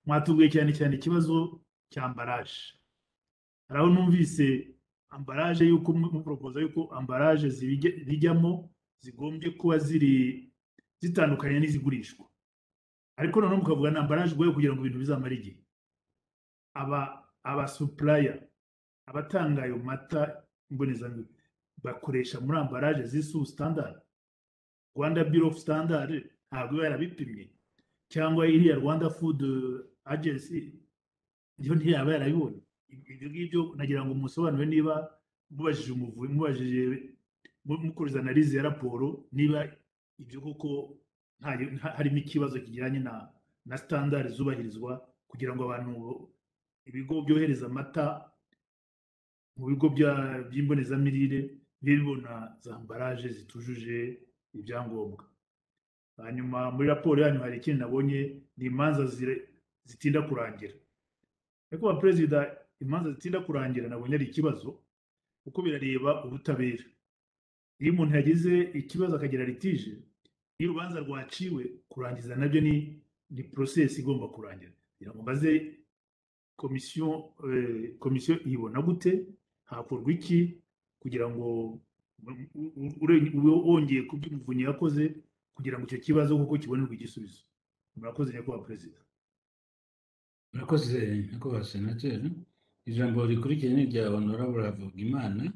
Mwatubwiye cyane cyane ikibazo cya ambaraje. Hari aho numvise ambaraje yuko muporopoza yuko ambaraje zijyamo zigombye kuba zitandukanye n'izigurishwa, ariko noneho mukavuga na ambaraje ugoye kugira ngo ibintu bizamara igihe. aba supplier abatanga ayo mata mbonezamibu bakoresha muri ambaraje z'isu standard. Rwanda Bureau of Standard ntabwo iba yarabipimye, cyangwa iriya Rwanda Food Agency iyo ntiyaba yarabibonye. Ibyo ngibyo nagira ngo musobanure niba mubajije umuvuzi, mubajije mukoze analize ya raporo, niba ibyo koko harimo ikibazo kijyanye na standard zubahirizwa kugira ngo abantu ibigo byohereza amata mu bigo by'imbonezamirire bibona za ambaraje zitujuje ibyangombwa. Hanyuma muri raporo yanyu hari ikindi nabonye, ni imanza zitinda kurangira. Ariko ba perezida, imanza zitinda kurangira nabonye ari ikibazo kuko birareba ubutabera. Iyo umuntu yagize ikibazo akagira litije, iyo urubanza rwaciwe, kurangiza nabyo ni process igomba kurangira. Kugira ngo mbaze komisiyo ibona gute, hakorwa iki kugira ngo wongeye ku by'umuvunyi yakoze kugira ngo icyo kibazo kuko kibonerwe igisubizo. Murakoze nyakubahwa perezida. Murakoze nyakubahwa senateri. Ijambo rikurikiye ni irya honorable Havugimana,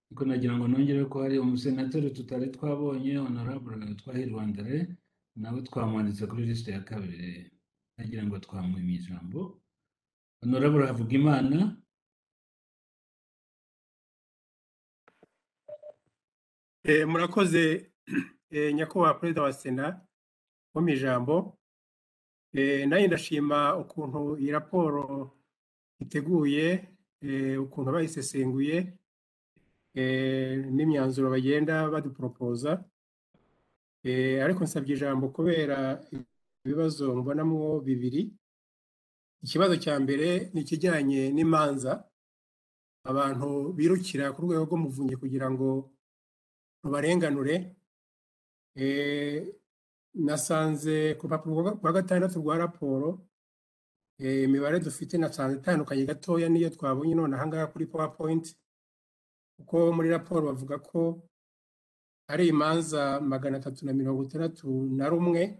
ariko nagira ngo nongere ko hari umusenateri tutari twabonye, honorable Twahirwa André, nawe twamwanditse kuri liste ya kabiri, nagira ngo twamwimye ijambo. Honorable Havugimana. Murakoze nyakubahwa perezida wa sena mu ijambo. Nanjye ndashima ukuntu iyi raporo iteguye, ukuntu bayisesenguye n'imyanzuro bagenda baduporopoza. Ariko nsabye ijambo kubera ibibazo mbonamo bibiri. Ikibazo cya mbere ni ikijyanye n'imanza abantu birukira ku rwego rw'umuvunyi kugira ngo rubarenganure. Nasanze ku rupapuro rwa 6 rwa raporo imibare dufite nasanze itandukanye gatoya niyo twabonye none ahangaha kuri PowerPoint, kuko muri raporo bavuga ko ari imanza 361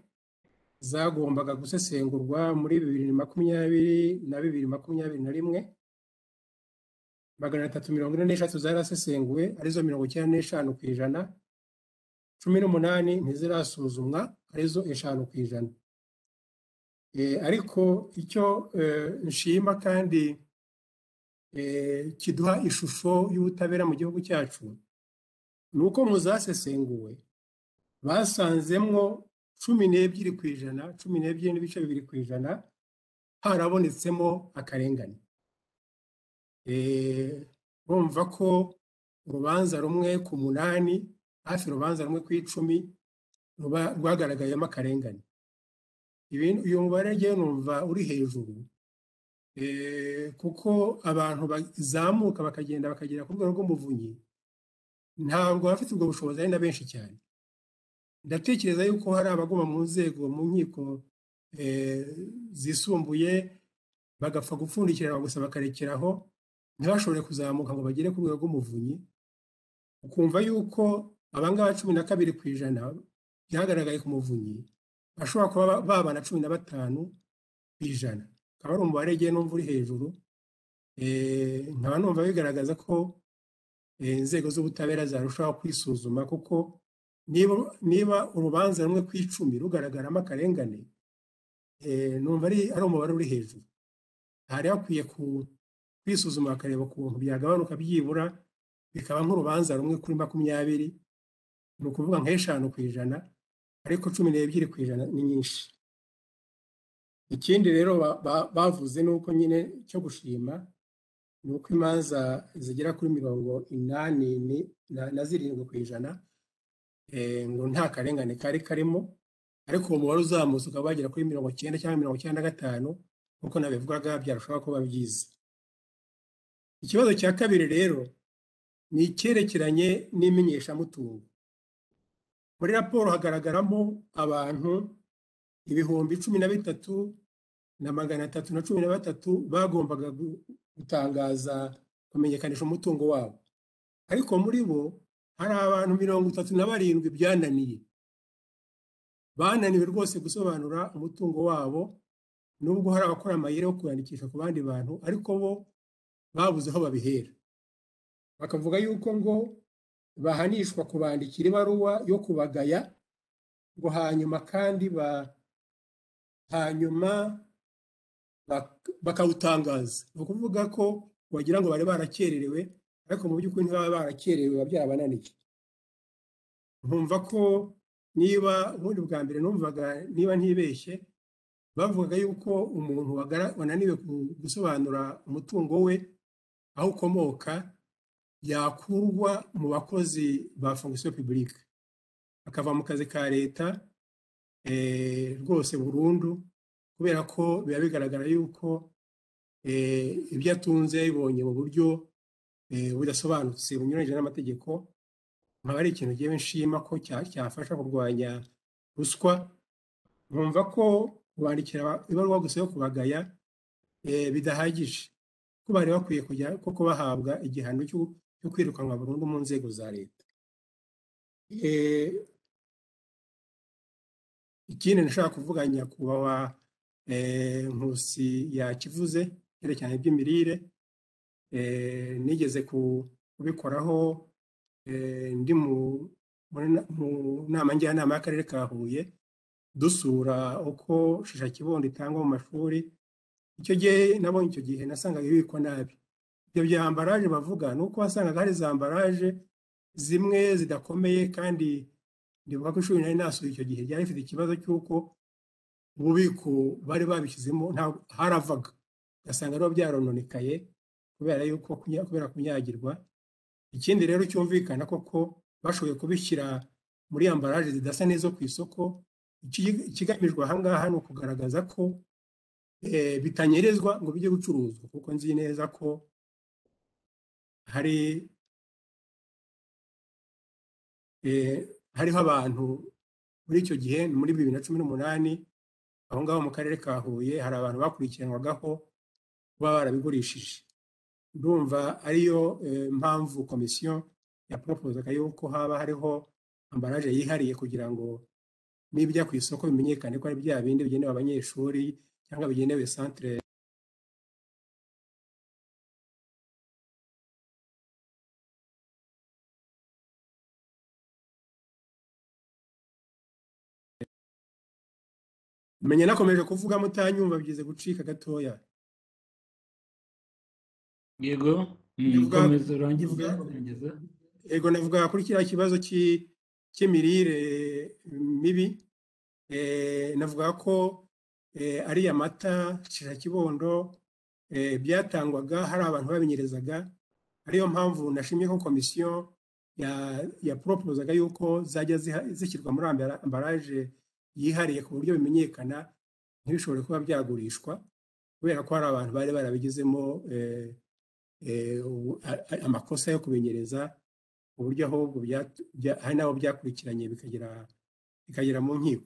zagombaga gusesengurwa muri 2020 na 2021. 343 zarasesenguwe arizo 95%. 18 ntizirasuzumwa arizo 5%. Ariko icyo nshima kandi kiduha ishusho y'ubutabera mu gihugu cyacu ni uko mu zasesenguwe basanzemwo 12%, 12.2% harabonetsemo akarengane. Bumva ko urubanza rumwe ku 8, hafi urubanza rumwe ku 10 rwagaragayemo akarengane. Uyu mubare rero numva uri hejuru, kuko abantu bazamuka bakagenda bakagera ku rwego rw'umuvunyi ntabwo bafite ubwo bushobozi, ari na benshi cyane. Ndatekereza yuko hari abaguma mu nzego mu nkiko zisumbuye bagapfa gupfundikira gusa bakarekeraho, ntibashobore kuzamuka ngo bagere ku rwego rw'umuvunyi. Ukumva yuko abangaba 12% byagaragaye ku muvunyi bashobora kuba babana 15%. Akaba ari umubare giye numva uri hejuru. Nkaba numva bigaragaza ko inzego z'ubutabera zarushaho kwisuzuma, kuko niba urubanza rumwe ku 10 rugaragaramo akarengane, numva ari umubare uri hejuru. Hari hakwiye kwisuzuma bakareba ukuntu byagabanuka byibura bikaba nk'urubanza rumwe kuri 20, ni ukuvuga nka 5%, ariko 12% ni nyinshi. Ikindi rero bavuze nuko nyine cyo gushima ni uko imanza zigera kuri 87% ngo nta karengane kari karimo, ariko uwo mubare uzamutse ukaba wagera kuri 90 cyangwa 95 nk'uko nabivugaga byarushaho kuba byiza. Ikibazo cya kabiri rero ni icyerekeranye n'imenyeshamutungo. Muri raporo hagaragaramo abantu 13,313 bagombaga gutangaza kumenyekanisha umutungo wabo, ariko muri bo hari abantu 37 byananiye, bananiwe rwose gusobanura umutungo wabo, nubwo hari abakora amayeri yo kwandikisha ku bandi bantu, ariko bo babuze aho babihera. Bakavuga yuko ngo bahanishwa kubandikira ibaruwa yo kubagaya, ngo hanyuma kandi bakawutangaza. Ni ukuvuga ko wagira ngo bari barakererewe, ariko mu by'ukuri ntibaba barakererewe, biba byarabananiye. Nkumva ko niba ubundi bwa mbere numvaga, niba ntibeshye, bavugaga yuko umuntu wananiwe gusobanura umutungo we aho ukomoka yakurwa mu bakozi ba fonction publique, akava mu kazi ka leta rwose burundu, kubera ko biba bigaragara yuko ibyo atunze yabibonye mu buryo budasobanutse bunyuranyije n'amategeko. Nkaba ari ikintu ngewe nshima ko cyafasha kurwanya ruswa. Nkumva ko kubandikira ibaruwa gusa yo kubagaya bidahagije, ko bari bakwiye kujya koko bahabwa igihano cyo kwirukanwa burundu mu nzego za leta. Ikindi nashaka kuvuga nyakubahwa Nkusi yakivuze cyerekeranye iby'imirire, nigeze kubikoraho ndi mu nama njyanama y'akarere ka Huye, dusura uko shisha kibondo itangwa mu mashuri. Icyo gihe nabonye, icyo gihe nasangaga ibikwa nabi. Ibyo bya ambaraje bavuga ni uko wasangaga hari za ambaraje zimwe zidakomeye, kandi ndibuka ko ishuri nari nasuye icyo gihe ryari rifite ikibazo cy'uko ububiko bari babishyizemo haravaga, ugasanga rero byarononekaye kubera kunyagirwa. Ikindi rero cyumvikana koko bashoboye kubishyira muri ambaraje zidasa neza ku isoko. Ikigamijwe aha ngaha ni ukugaragaza ko bitanyerezwa ngo bijye gucuruzwa, kuko nzi neza ko hariho abantu muri icyo gihe, muri 2018 aho ngaho mu karere ka Huye, hari abantu bakurikiranwagaho kuba barabigurishije. Ndumva ariyo mpamvu komisiyo yaporopozaga yuko haba hariho ambaraje yihariye, kugira ngo n'ibijya ku isoko bimenyekane ko ari bya bindi bigenewe abanyeshuri cyangwa bigenewe centre. Menye nakomeje kuvuga mutanyumva, bigize gucika gatoya. Yego, komeza urangize. Yego, navuga kuri kiriya kibazo cy'imirire mibi. Navuga ko ari amata shisha kibondo byatangwaga hari abantu babinyerezaga. Ariyo mpamvu nashimye ko komisiyo yaporopozaga yuko zajya zishyirwa muri ambaraje yihariye ku buryo bimenyekana, ntibishobore kuba byagurishwa, kubera ko hari abantu bari barabigizemo amakosa yo kubinyereza, ku buryo ahubwo hari n'abo byakurikiranye bikagera mu nkiko.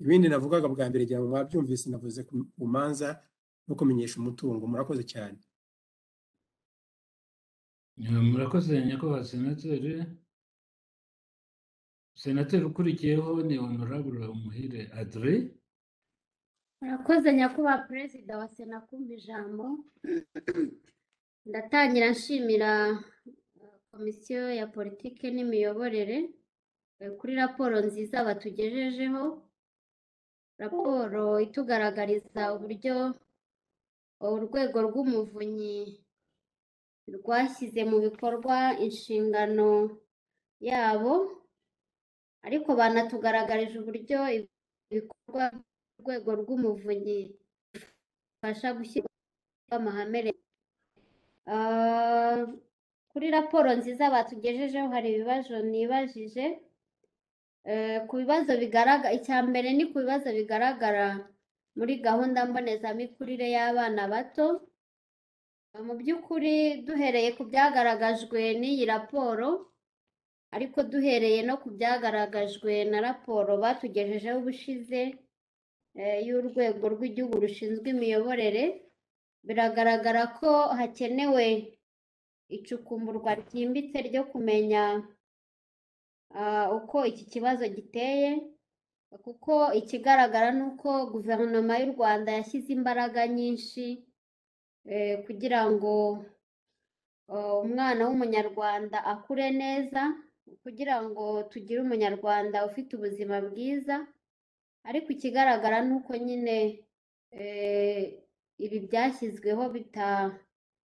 Ibindi navugaga bwa mbere ngira ngo mwabyumvise, navuze ku manza no kumenyesha umutungo. Murakoze cyane. Murakoze nyakubahwa senateri. Senateri ukurikiyeho ni Honorable Umuhire Adrien. Murakoze nyakubahwa perezida wa sena kumva ijambo. Ndatangira nshimira komisiyo ya politike n'imiyoborere kuri raporo nziza batugejejeho, raporo itugaragariza uburyo urwego rw'umuvunyi rwashyize mu bikorwa inshingano yabo, ariko banatugaragarije uburyo ibikorwa urwego rw'umuvunyi bifasha gushyirwa amahame kuri raporo nziza batugejejeho hari ibibazo nibajije. Ku bibazo bigaragara, icya mbere ni ku bibazo bigaragara muri gahunda mbonezamikurire y'abana bato. Mu by'ukuri duhereye ku byagaragajwe n'iyi raporo, ariko duhereye no ku byagaragajwe na raporo batugejejeho ubushize y'urwego rw'igihugu rushinzwe imiyoborere, biragaragara ko hakenewe icukumburwa ryimbitse ryo kumenya uko iki kibazo giteye, kuko ikigaragara ni uko guverinoma y'u Rwanda yashyize imbaraga nyinshi kugira ngo umwana w'umunyarwanda akure neza, kugira ngo tugire umunyarwanda ufite ubuzima bwiza, ariko ikigaragara ni uko nyine ibi byashyizweho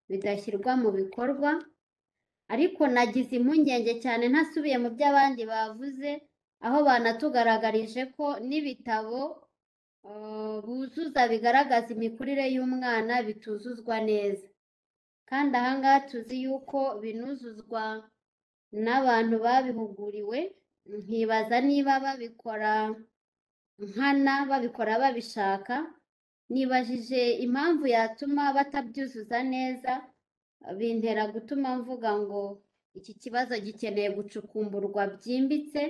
bidashyirwa mu bikorwa. Ariko nagize impungenge cyane ntasubiye mu byo abandi bavuze, aho banatugaragarije ko n'ibitabo buzuza bigaragaza imikurire y'umwana bituzuzwa neza, kandi ahangaha tuzi yuko binuzuzwa n'abantu babihuguriwe. Nkibaza niba babikora nkana, babikora babishaka. Nibajije impamvu yatuma batabyuzuza neza, bintera gutuma mvuga ngo iki kibazo gikeneye gucukumburwa byimbitse.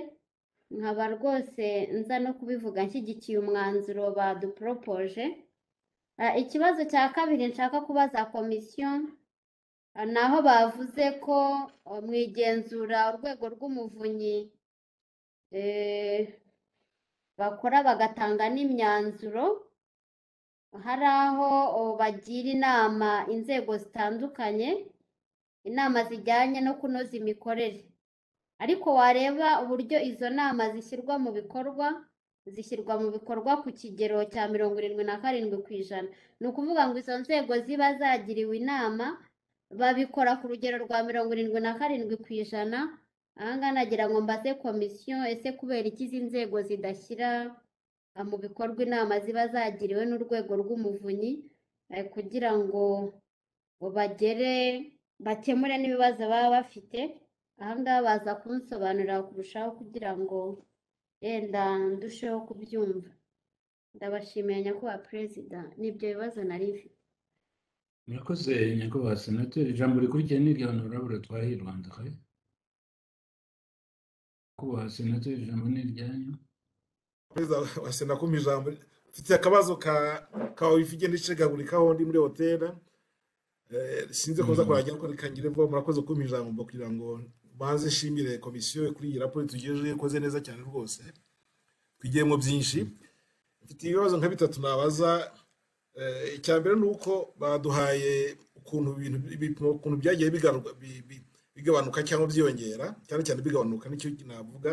Nkaba rwose nza no kubivuga nshyigikiye umwanzuro baduporopoje. Ikibazo cya kabiri nshaka kubaza komisiyo, naho bavuze ko mu igenzura urwego rw'umuvunyi bakora bagatanga n'imyanzuro, hari aho bagira inama inzego zitandukanye, inama zijyanye no kunoza imikorere, ariko wareba uburyo izo nama zishyirwa mu bikorwa ku kigero cya 77%. Ni ukuvuga ngo izo nzego ziba zagiriwe inama babikora ku rugero rwa 77%. Ahangaha nagira ngo mbaze komisiyo, ese kubera iki izi nzego zidashyira mu bikorwa inama ziba zagiriwe n'urwego rw'umuvunyi kugira ngo bakemure n'ibibazo baba bafite? Ahangaha baza kunsobanurira kurushaho kugira ngo yenda ndusheho kubyumva. Ndabashimiye nyakubahwa perezida, n'ibyo bibazo nari mfite. murakoze nyakubahwa senateri. Ijambo rikurikiye ni irya honorable Twahirwa. Nyakubahwa senateri, ijambo ni iryanyu. Perezida wa Sena kumpa ijambo, mfite akabazo ka wifi igenda icegagurikaho ndi muri hoteli, sinzi ko kuzakoranya ko rikangire vuba. Murakoze kumpa ijambo kugira ngo banze nshimire komisiyo kuri iyi raporo tugejeje, ikoze neza cyane rwose, twigiyemo byinshi. Mfite ibibazo nka bitatu nabaza. Icya mbere ni uko baduhaye ukuntu byagiye bigabanuka cyangwa byiyongera, cyane cyane bigabanuka, nicyo navuga.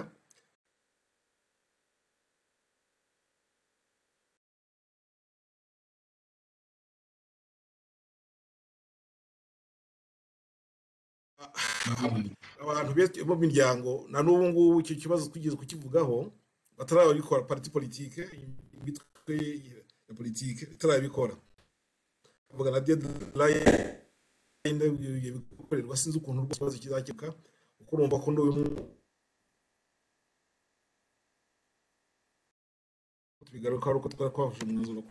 Abantu bo mu miryango na n'ubu ngubu icyo kibazo twigeze kukivugaho, batarabikora. Parti politike, imitwe ya politike itarabikora, bavuga na deadline bikorerwa. Sinzi ukuntu rwose ikibazo kizakemuka, kuko urumva ko tubigaruka ari uko twafashe umwanzuro.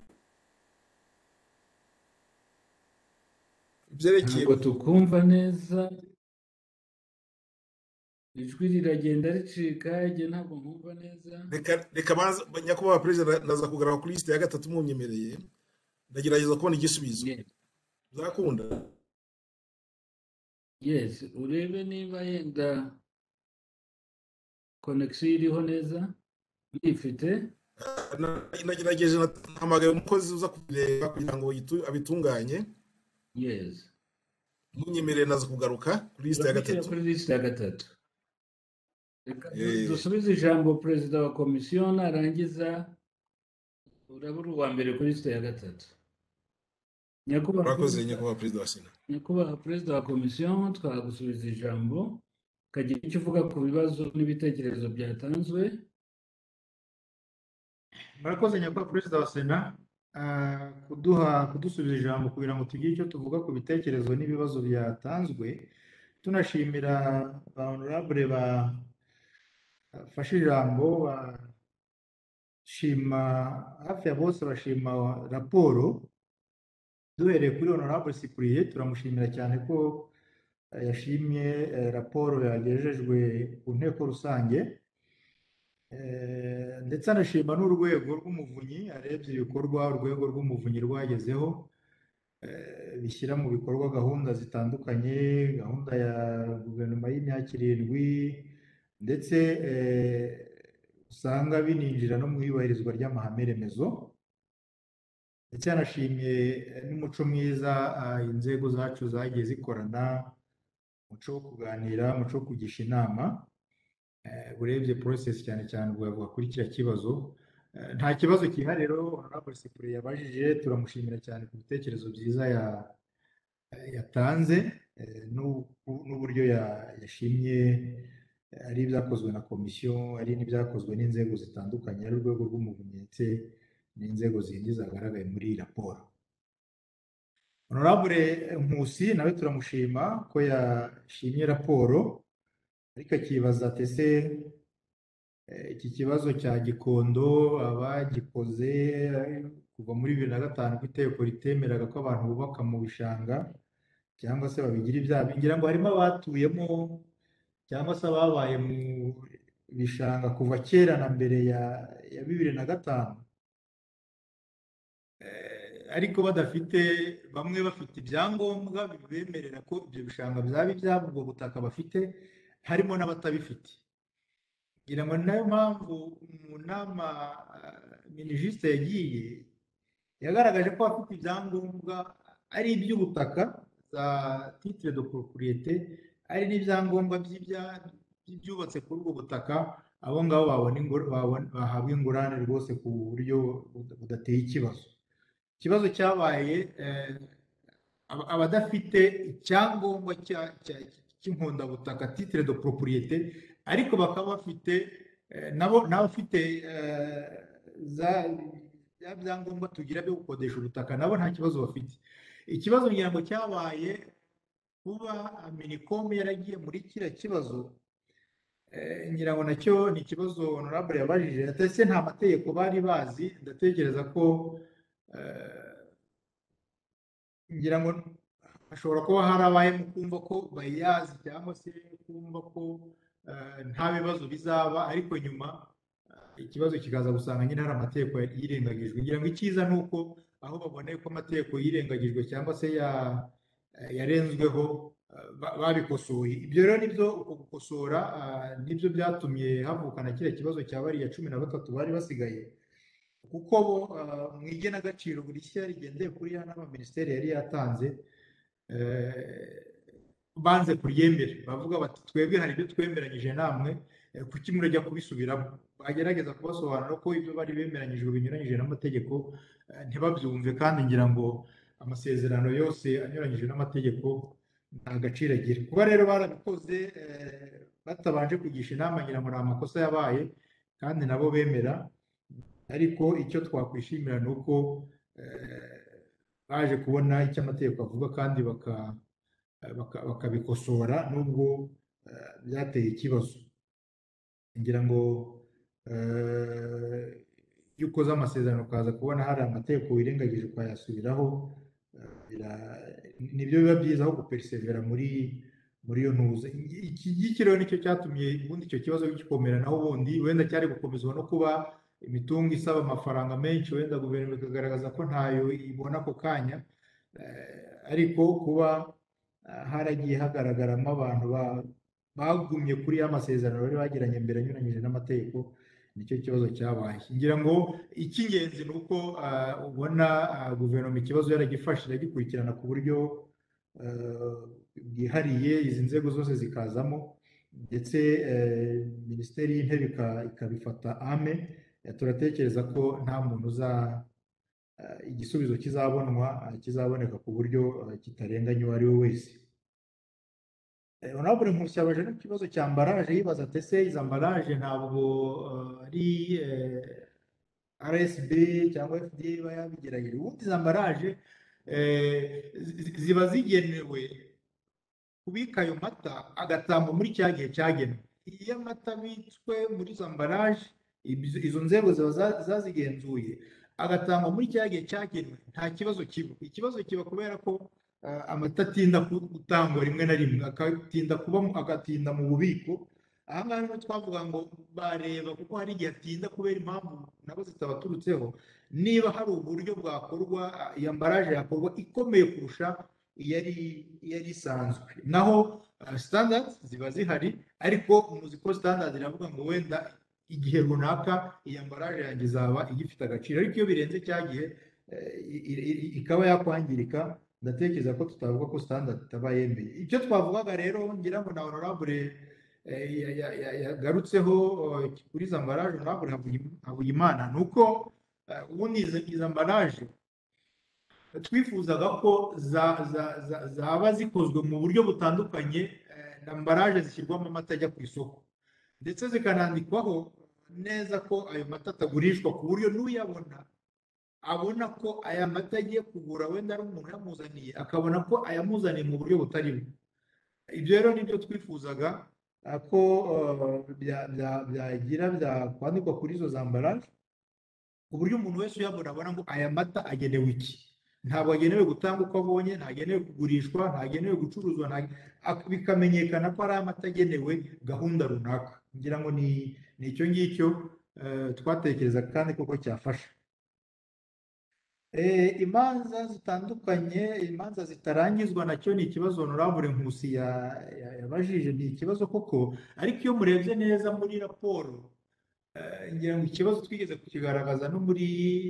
Ibyerekeye ntabwo tukumva neza, ijwi riragenda ricika, igihe ntabwo nkumva neza. reka banza nyakubahwa perezida, ndaza kugaragara kuri liste ya gatatu munyemereye, ndagerageza kubona igisubizo. Zakunda? Yes, urebe niba yenda connection iriho neza. Ndifite nagerageje, nahamagaye umukozi uza kubireba kugira ngo abitunganye. yes, munyemereye naza kugaruka kuri liste ya gatatu. kuri liste ya gatatu. Reka dusubize ijambo perezida wa komisiyo, narangiza urabura uwa mbere kuri liste ya gatatu. Murakoze nyakubahwa perezida wa Sena. nyakubahwa perezida wa komisiyo, twagusubiza ijambo ukagira icyo uvuga ku bibazo n'ibitekerezo byatanzwe. Murakoze nyakubahwa perezida wa Sena kudusubiza ijambo kugira ngo tugire icyo tuvuga ku bitekerezo n'ibibazo byatanzwe. tunashimira ba honorable bafashe ijambo bashima hafi ya bose bashima raporo. Duhereye kuri honorable Cyprien turamushimira cyane ko yashimye raporo yagejejwe ku nteko rusange, ndetse anashima n'urwego rw'umuvunyi arebye ibikorwa urwego rw'umuvunyi rwagezeho, bishyira mu bikorwa gahunda zitandukanye, gahunda ya guverinoma y'imyaka 7, ndetse usanga bininjira no mu iyubahirizwa ry'amahame remezo, ndetse yanashimye n'umuco mwiza inzego zacu zagiye zikorana, umuco wo kuganira, umuco wo kugisha inama. Urebye process cyane cyane ubwo yavuga kuri kiriya kibazo, nta kibazo kihari rero honorable Cyprien yabajije, turamushimira cyane ku bitekerezo byiza yatanze, n'uburyo yashimye ari ibyakozwe na komisiyo, ari n'ibyakozwe n'inzego zitandukanye, ari urwego rw'umuvunyi ndetse n'inzego zindi zagaragaye muri iyi raporo. Honorable Nkusi nawe turamushima ko yashimye raporo, ariko akibaza ati ese iki kibazo cya Gikondo abagikoze kuva muri 2005 ko itegeko ritemeraga ko abantu bubaka mu bishanga cyangwa se babigira ibyabo, ngira ngo harimo abatuyemo cyangwa se ababaye mu bishanga kuva kera na mbere ya 2005, ariko badafite, bamwe bafite ibyangombwa bibemerera ko ibyo bishanga byaba ibyabo, ubwo butaka bafite, harimo n'abatabifite. Ngira ngo ni nayo mpamvu mu nama minijisite yagiye yagaragaje ko abafite ibyangombwa ari iby'ubutaka za titre de propriété, ari n'ibyangombwa by'ibyubatse kuri ubwo butaka, abo ngabo bahabwa ingurane rwose ku buryo budateye ikibazo. Ikibazo cyabaye abadafite icyangombwa cy'inkondabutaka titre de propriété, ariko bakaba bafite n'abafite bya byangombwa tugira byo gukodesha ubutaka, nabo nta kibazo bafite. Ikibazo ngira ngo cyabaye kuba Minicom yaragiye muri kiriya kibazo, ngira ngo nacyo ni ikibazo honorable yabajije, ese nta mategeko bari bazi. Ndatekereza ko ngira ngo hashobora kuba harabayemo kumva ko bayazi cyangwa se kumva ko nta bibazo bizaba, ariko nyuma ikibazo kikaza gusanga nyine hari amategeko yirengagijwe. Ngira ngo icyiza ni uko aho baboneye ko amategeko yirengagijwe cyangwa se yarenzweho babikosoye. Ibyo rero nibyo gukosora nibyo byatumye havukana kiriya kibazo cya bariya 13 bari basigaye, kuko bo mu igenagaciro buri shya rigendeye kuri ya nama minisiteri yari yatanze, banze kuryemera, bavuga bati twebwe hari ibyo twemeranyije namwe, kuki murajya kubisubiramo. Bagerageza kubasobanura ko ibyo bari bemeranyijwe binyuranyije n'amategeko, ntibabyumve, kandi ngira ngo amasezerano yose anyuranyije n'amategeko nta gaciro agira. Kuba rero barabikoze batabanje kugisha inama, ngira ngo ni amakosa yabaye kandi nabo bemera, ariko icyo twakwishimira ni uko baje kubona icyo amategeko avuga kandi bakabikosora nubwo byateye ikibazo. Ngira ngo iyo ukoze amasezerano ukaza kubona hari amategeko wirengagije ukayasubiraho, nibyo biba byiza aho guperisevera muri iyo ntuza. Iki ngiki rero nicyo cyatumye ubundi icyo kibazo gikomera, naho ubundi wenda cyari gukomezwa no kuba imitungo isaba amafaranga menshi, wenda guverinoma ikagaragaza ko ntayo ibona ako kanya, ariko kuba haragiye hagaragaramo abantu bagumye kuri ya masezerano bari bagiranye mbere anyuranyije n'amategeko, nicyo kibazo cyabaye. Ngira ngo icy'ingenzi ni uko ubona guverinoma ikibazo yaragifashe iragikurikirana ku buryo bwihariye, izi nzego zose zikazamo, ndetse minisiteri y'intebe ikabifata ame. Turatekereza ko nta muntu igisubizo kizaboneka ku buryo kitarenganya uwo ari we wese. Honorable Nkusi yabaje n'ikibazo cya ambaraje, yibaza ati ese izi ambaraje ntabwo ari RSB cyangwa FDA iba yabigerageje. Ubundi izi ambaraje ziba zigenewe kubika ayo mata agatangwa muri cya gihe cyagenwe. Iyo amata abitswe muri izo ambaraje, izo nzego ziba zazigenzuye, agatangwa muri cya gihe cyagenwe, nta kibazo kiba. Ikibazo kiba kubera ko amata atinda gutangwa rimwe na rimwe, agatinda mu bubiko. Aha ngaha rero twavuga ngo bareba, kuko hari igihe atinda kubera impamvu nabo zitabaturutseho, niba hari uburyo bwakorwa iyi ambaraje yakorwa ikomeye kurusha iyari isanzwe. Naho standards ziba zihari, ariko muzi ko standards iravuga ngo wenda igihe runaka iyi ambaraje yanjye izaba igifite agaciro, ariko iyo birenze cya gihe ikaba yakwangirika, ndatekereza ko tutavuga ko standard itaba yemeye. Icyo twavugaga rero, ngira ngo na honorable yagarutseho kuri izo ambaraje, honorable Havugimana, ni uko ubundi izo ambaraje twifuzaga ko zaba zikozwe mu buryo butandukanye na ambaraje zishyirwamo amata ajya ku isoko, ndetse zikanandikwaho neza ko ayo mata atagurishwa, ku buryo n'uyabona abona ko aya mata agiye kugura wenda ari umuntu yamuzaniye, akabona ko ayamuzaniye mu buryo butari bwo. Ibyo rero nibyo twifuzaga ko byakwandikwa kuri izo zambaraje, ku buryo umuntu wese uyabona abona ngo aya mata agenewe iki. Ntabwo agenewe gutanga uko abonye, ntagenewe kugurishwa, ntagenewe gucuruzwa, bikamenyekana ko ari amata agenewe gahunda runaka. Ngira ngo ni icyo ngicyo twatekereza kandi koko cyafasha. Imanza zitandukanye, imanza zitarangizwa, nacyo ni ikibazo honorable Nkusi yabajije. Ni ikibazo koko, ariko iyo murebye neza muri raporo, ngira ngo ikibazo twigeze kukigaragaza no muri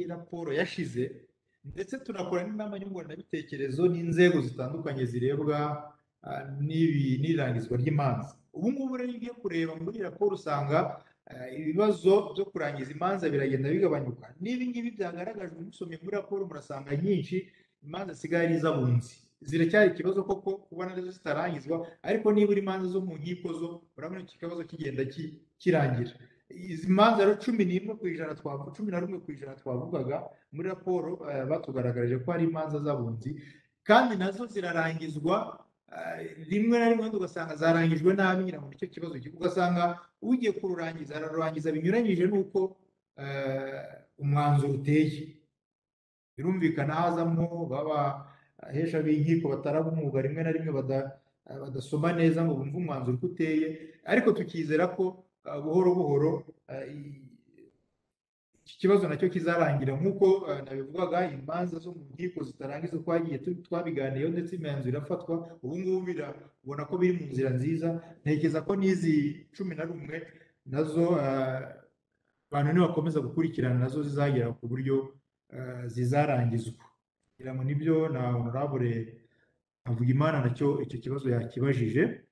raporo yashize, ndetse tunakora n'inama nyunguranabitekerezo n'inzego zitandukanye zirebwa n'irangizwa ry'imanza. Ubu ngubu rero ugiye kureba muri raporo usanga ibibazo byo kurangiza imanza biragenda bigabanyuka. N'ibi ngibi byagaragajwe musomye muri raporo, murasanga nyinshi imanza zisigaye ari iz'abunzi. Ziracyari ikibazo koko kubona nazo zitarangizwa, ariko nibura imanza zo mu nkiko zo urabona iki kibazo kigenda kirangira. Izi manza rero 11% 11% twavugaga muri raporo batugaragarije ko ari imanza z'abunzi, kandi nazo zirarangizwa rimwe na rimwe ugasanga zarangijwe nabi. Ngira ngo nicyo kibazo ugasanga ugiye kururangiza ararurangiza binyuranyije n'uko umwanzuro uteye. Birumvikana hazamo babahesha b'inkiko bataraba umwuga, rimwe na rimwe badasoma neza ngo bumve umwanzuro uko uteye, ariko tukizera ko buhoro buhoro iki kibazo nacyo kizarangira. Nk'uko nabivugaga, imanza zo mu nkiko zitarangiza twagiye twabiganiyeho, ndetse imyanzuro irafatwa. Ubu ngubu birabona ko biri mu nzira nziza. Ntekereza ko n'izi 11 nazo abantu nibakomeza gukurikirana nazo zizagera ku buryo zizarangizwa. Ngira ngo nibyo na honorable Havugimana nacyo icyo kibazo yakibajije.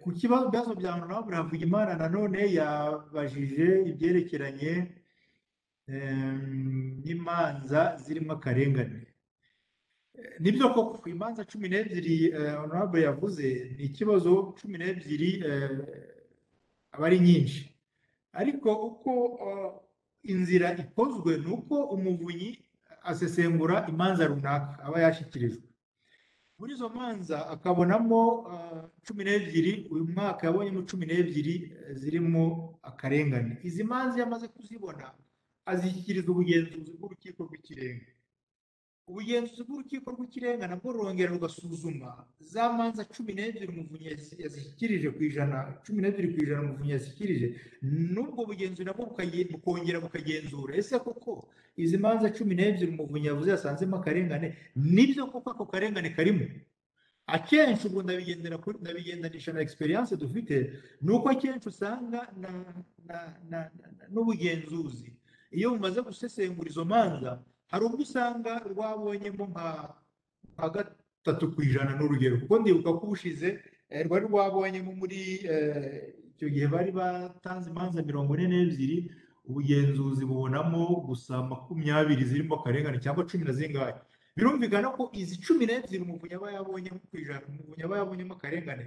Ku kibazo bya honorable Havugimana nanone yabajije ibyerekeranye n'imanza zirimo akarengane. Nibyo koko ku imanza 12 honorable yavuze, ni ikibazo 12 aba ari nyinshi, ariko uko inzira ikozwe ni uko umuvunyi asesengura imanza runaka aba yashyikirijwe. Muri izo manza akabonamo 12, uyu mwaka yabonyemo 12 zirimo akarengane. Izi manza yamaze kuzibona azishyikiriza ubugenzuzi bw'urukiko rw'ikirenga. Ubugenzuzi bw'urukiko rw'ikirenga nabwo rurongera rugasuzuma za manza 12 umuvunyi yazishyikirije ku ijana, 12% umuvunyi yazishyikirije. N'ubwo bugenzuzi nabwo bukongera bukagenzura ese koko izi manza 12 umuvunyi yavuze yasanzemo akarengane, nibyo koko ako karengane karimo. Akenshi ubwo ndabigendanisha na experience dufite, nuko akenshi usanga n'ubugenzuzi iyo bumaze gusesengura izo manza, hari ubwo usanga rwabonyemo nka 3% n'urugero, kuko ndibuka ko ubushize rwari rwabonyemo muri icyo gihe bari batanze imanza 42, ubugenzuzi bubonamo gusa 20 zirimo akarengane cyangwa 10 na zingahe. Birumvikana ko izi 12 umuvunyi aba yabonyemo ku ijana, umuvunyi aba yabonyemo akarengane,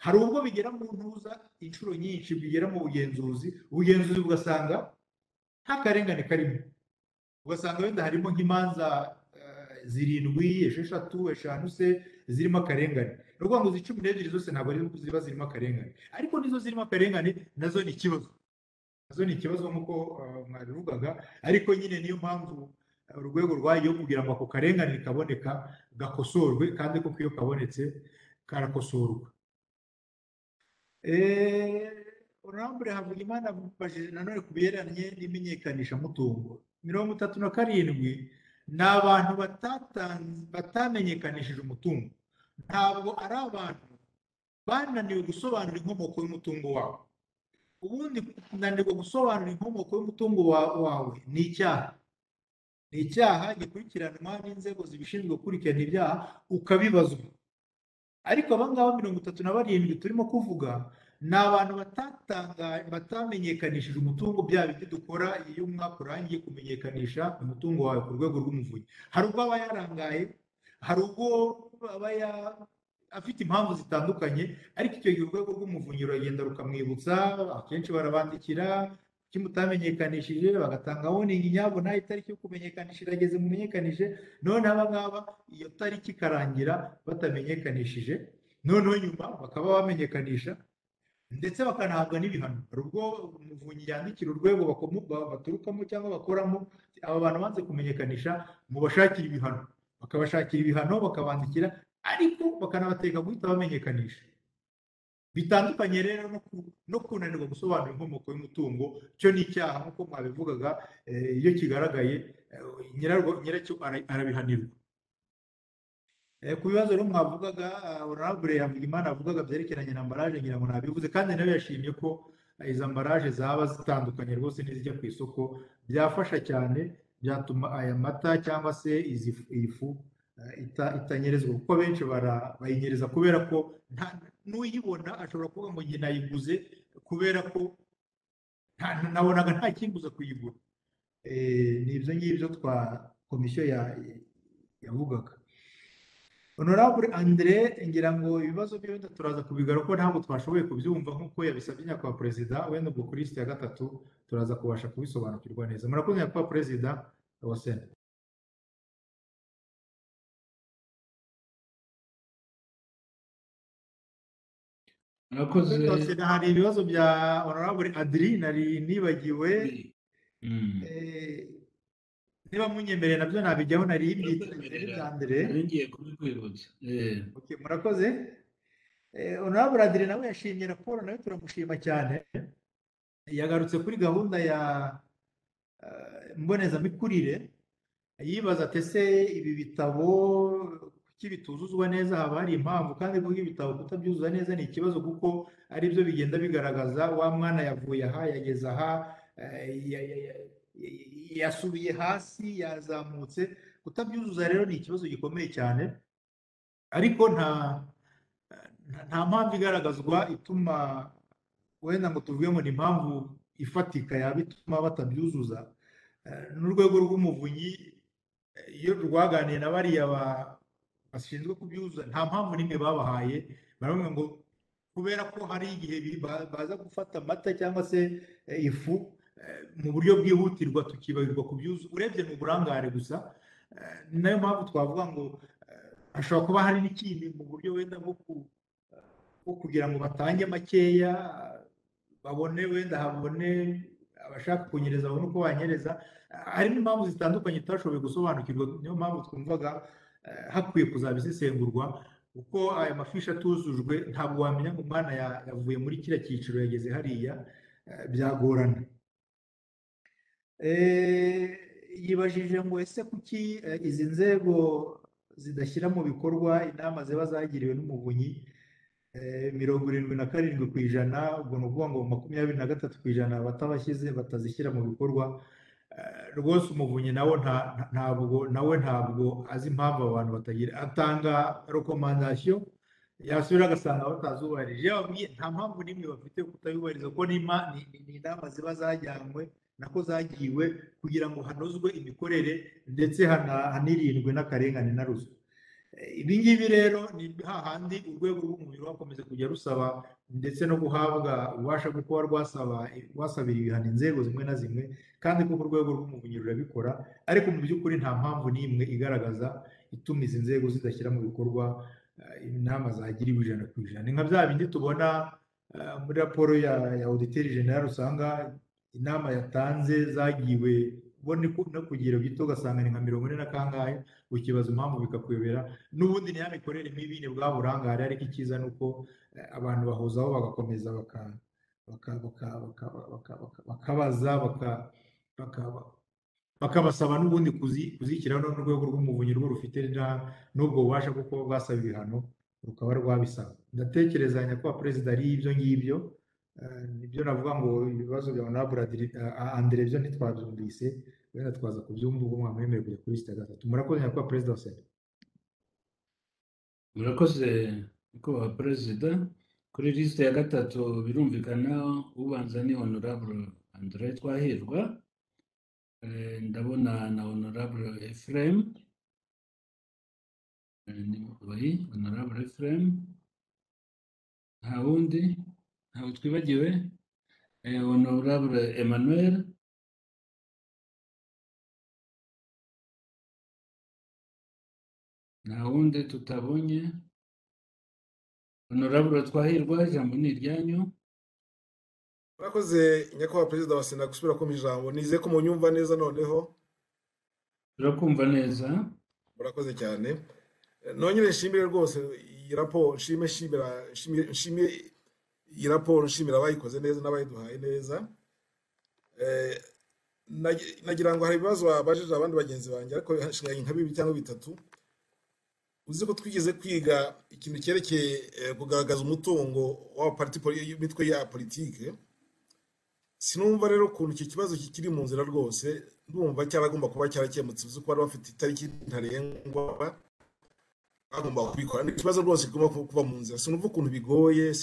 hari ubwo bigera mu ntuza inshuro nyinshi, bigera mu bugenzuzi bugasanga nta karengane karimo. Ugasanga wenda harimo nk'imanza 7, 6, 5 se zirimo akarengane ni ukuvuga ngo izi 12 zose ntabwo ari ziba zirimo akarengane ariko nizo zirimo akarengane nazo ni ikibazo nk'uko mwabivugaga ariko nyine niyo mpamvu urwego rwagiye kugira ngo ako karengane kaboneka gakosorwe kandi koko iyo kabonetse karakosorwa. Honorable Havugimana bajije nanone ku bihereranye n'imenyekanishamutungo 37 ni abantu batamenyekanishije umutungo ntabwo ari abantu bananiwe gusobanura inkomoko y'umutungo wabo. Ubundi kunanirwa gusobanura inkomoko y'umutungo wawe ni icyaha gikurikiranwa n'inzego zibishinzwe gukurikirana ibyaha ukabibazwa. Ariko aba ngaba 37 turimo kuvuga ni abantu batamenyekanishije umutungo bya biti dukora iyo umwaka urangiye kumenyekanisha umutungo wawe ku rwego rw'umuvunyi. Hari ubwo aba yarangaye, hari ubwo aba afite impamvu zitandukanye, ariko icyo gihe urwego rw'umuvunyi ruragenda rukamwibutsa, akenshi barabandikira kuki mutamenyekanishije, bagatanga warning nyabona itariki yo kumenyekanisha irageze mumenyekanije, none aba ngaba iyo tariki ikarangira batamenyekanishije, noneho nyuma bakaba bamenyekanisha ndetse bakanahabwa n'ibihano. Hari ubwo umuvunyi yandikira urwego baturukamo cyangwa bakoramo, aba bantu banze kumenyekanisha mubashakira ibihano, bakabashakira ibihano bakabandikira, ariko bakanabateka guhita bamenyekanisha. Bitandukanye rero no kunanirwa gusobanura inkomoko y'umutungo, cyo ni icyaha nk'uko mwabivugaga, iyo kigaragaye nyiracyo arabihanirwa. Ku bibazo rero mwavugaga, Honorable Havugimana avugaga byerekeranye na ambaraje, ngira ngo nabivuze, kandi nawe yashimye ko izo ambaraje zaba zitandukanye rwose n'izijya ku isoko, byafasha cyane, byatuma aya mata cyangwa se iyi fu itanyerezwa, kuko benshi bayinyereza kubera ko n'uyibona ashobora kuvuga ngo njye nayiguze kubera ko nabonaga nta kimbuza kuyigura. Ni ibyo ngibyo komisiyo yavugaga. Honorable André, ngira ngo ibibazo bye wenda turaza kubigaruka, ntabwo twashoboye kubyumva nk'uko yabisabye nyakubahwa perezida, wenda ubwo kuri lisiti ya 3 turaza kubasha kubisobanukirwa neza. Murakoze nyakubahwa perezida wa Sena. murakoze. Hari ibibazo bya Honorable Adri nari nibagiwe, niba munyemereye nabyo nabijyaho, nari imyitabire bya André ngiye kubikwibutsa. Okay, murakoze. Honorable Adri nawe yashimye raporo, nawe turamushima cyane. Yagarutse kuri gahunda ya mbonezamikurire, yibaza ati ese ibi bitabo kuki bituzuzwa neza, haba hari impamvu, kandi kuko ibitabo kutabyuzuza neza ni ikibazo, kuko ari byo bigenda bigaragaza wa mwana yavuye aha yageze aha, yasubiye hasi yazamutse. Kutabyuzuza rero ni ikibazo gikomeye cyane, ariko nta mpamvu igaragazwa ituma wenda ngo tuvuge ngo ni impamvu ifatika yaba ituma batabyuzuza. N'urwego rw'umuvunyi iyo rwaganiye na bariya bashinzwe kubyuzuza, nta mpamvu n'imwe babahaye. baravuga ngo kubera ko hari igihe baza gufata amata cyangwa se ifu mu buryo bwihutirwa tukibagirwa kubyuzuza, urebye mu burangare gusa. Ni nayo mpamvu twavuga ngo hashobora kuba hari n'ikindi mu buryo wenda bwo kugira ngo batange makeya, babone wenda habone abashaka kunyereza babone uko banyereza. Harimo impamvu zitandukanye tutashoboye gusobanukirwa, niyo mpamvu twumvaga hakwiye kuzabisesengurwa, kuko aya mafishi atuzujwe ntabwo wamenya ngo umwana yavuye muri kiriya cyiciro yageze hariya, byagorana. Yibajije ngo ese kuki izi nzego zidashyira mu bikorwa inama ziba zagiriwe n'umuvunyi. 77%, ubwo ni ukuvuga ngo 23% batabashyize batazishyira mu bikorwa. Rwose umuvunyi ntabwo azi impamvu abantu batagira, atanga rekomandasiyo yasubira agasanga batazubahirije. Nta mpamvu n'imwe bafite yo kutayubahiriza, kuko ni inama ziba zajyanywe nako zagiwe kugira ngo hanozwe imikorere ndetse hanirindwe n'akarengane na ruswa. Ibi ngibi rero ni hahandi urwego rw'umuvunyi rwakomeza kujya rusaba ndetse no guhabwa ububasha bwo kuba rwasabira ibihano inzego zimwe na zimwe, kandi kuko urwego rw'umuvunyi rurabikora, ariko mu by'ukuri nta mpamvu n'imwe igaragaza ituma izi nzego zidashyira mu bikorwa inama zagiriwe 100%. Ni nka bya bindi tubona muri raporo ya auditeri general usanga inama yatanze zagiwe ubona no kugira gito ugasanga ni nka 40 na kangahe, ukibaza impamvu bikakuyobera. N'ubundi ni ya mikorere mibi ni bwa burangare, ariko icyiza ni uko abantu bahuzaho bagakomeza bakabaza bakabasaba n'ubundi kuzishyiraho n'urwego rw'umuvunyi rwo rufite n'ubwo bubasha kuko bwasaba ibihano rukaba rwabisaba. Ndatekereza nyakubahwa perezida ari ibyo ngibyo, nibyo navuga ngo ibibazo bya honorable Andre byo ntitwabyumvise, wenda twaza kubyumva ubwo mwamwemereye kujya kuri site ya 3. Murakoze nyakubahwa perezida wa Sena. murakoze nyakubahwa perezida. Kuri lisite ya 3 birumvikana ubanza ni honorable Andre Twahirwa. Ndabona na honorable Ephraim. Honorable Ephraim. Nta wundi, ntawe twibagiwe. Honorable Emmanuel. Nta wundi tutabonye. Honorable Twahirwa, ijambo ni iryanyu. murakoze nyakubahwa perezida wa Sena gusubira ko ijambo. Nizeye ko munyumva neza noneho. Turakumva neza. Murakoze cyane. Nongere nshimire rwose iyi raporo, nshimire iyi raporo, nshimira abayikoze neza n'abayiduhaye neza. Nagira ngo hari ibibazo babajije abandi bagenzi banjye, ariko hashingaye nka 2 cyangwa 3. Uzi ko twigeze kwiga ikintu cyerekeye kugaragaza umutungo wa imitwe ya politike. Sinumva rero ukuntu iki kibazo kikiri mu nzira rwose. Ndumva cyaragomba kuba cyarakemutse, uzi ko bari bafite itariki ntarengwa bagomba kubikora. Ni ikibazo rwose kigomba kuva mu nzira. Sinumva ukuntu bigoye,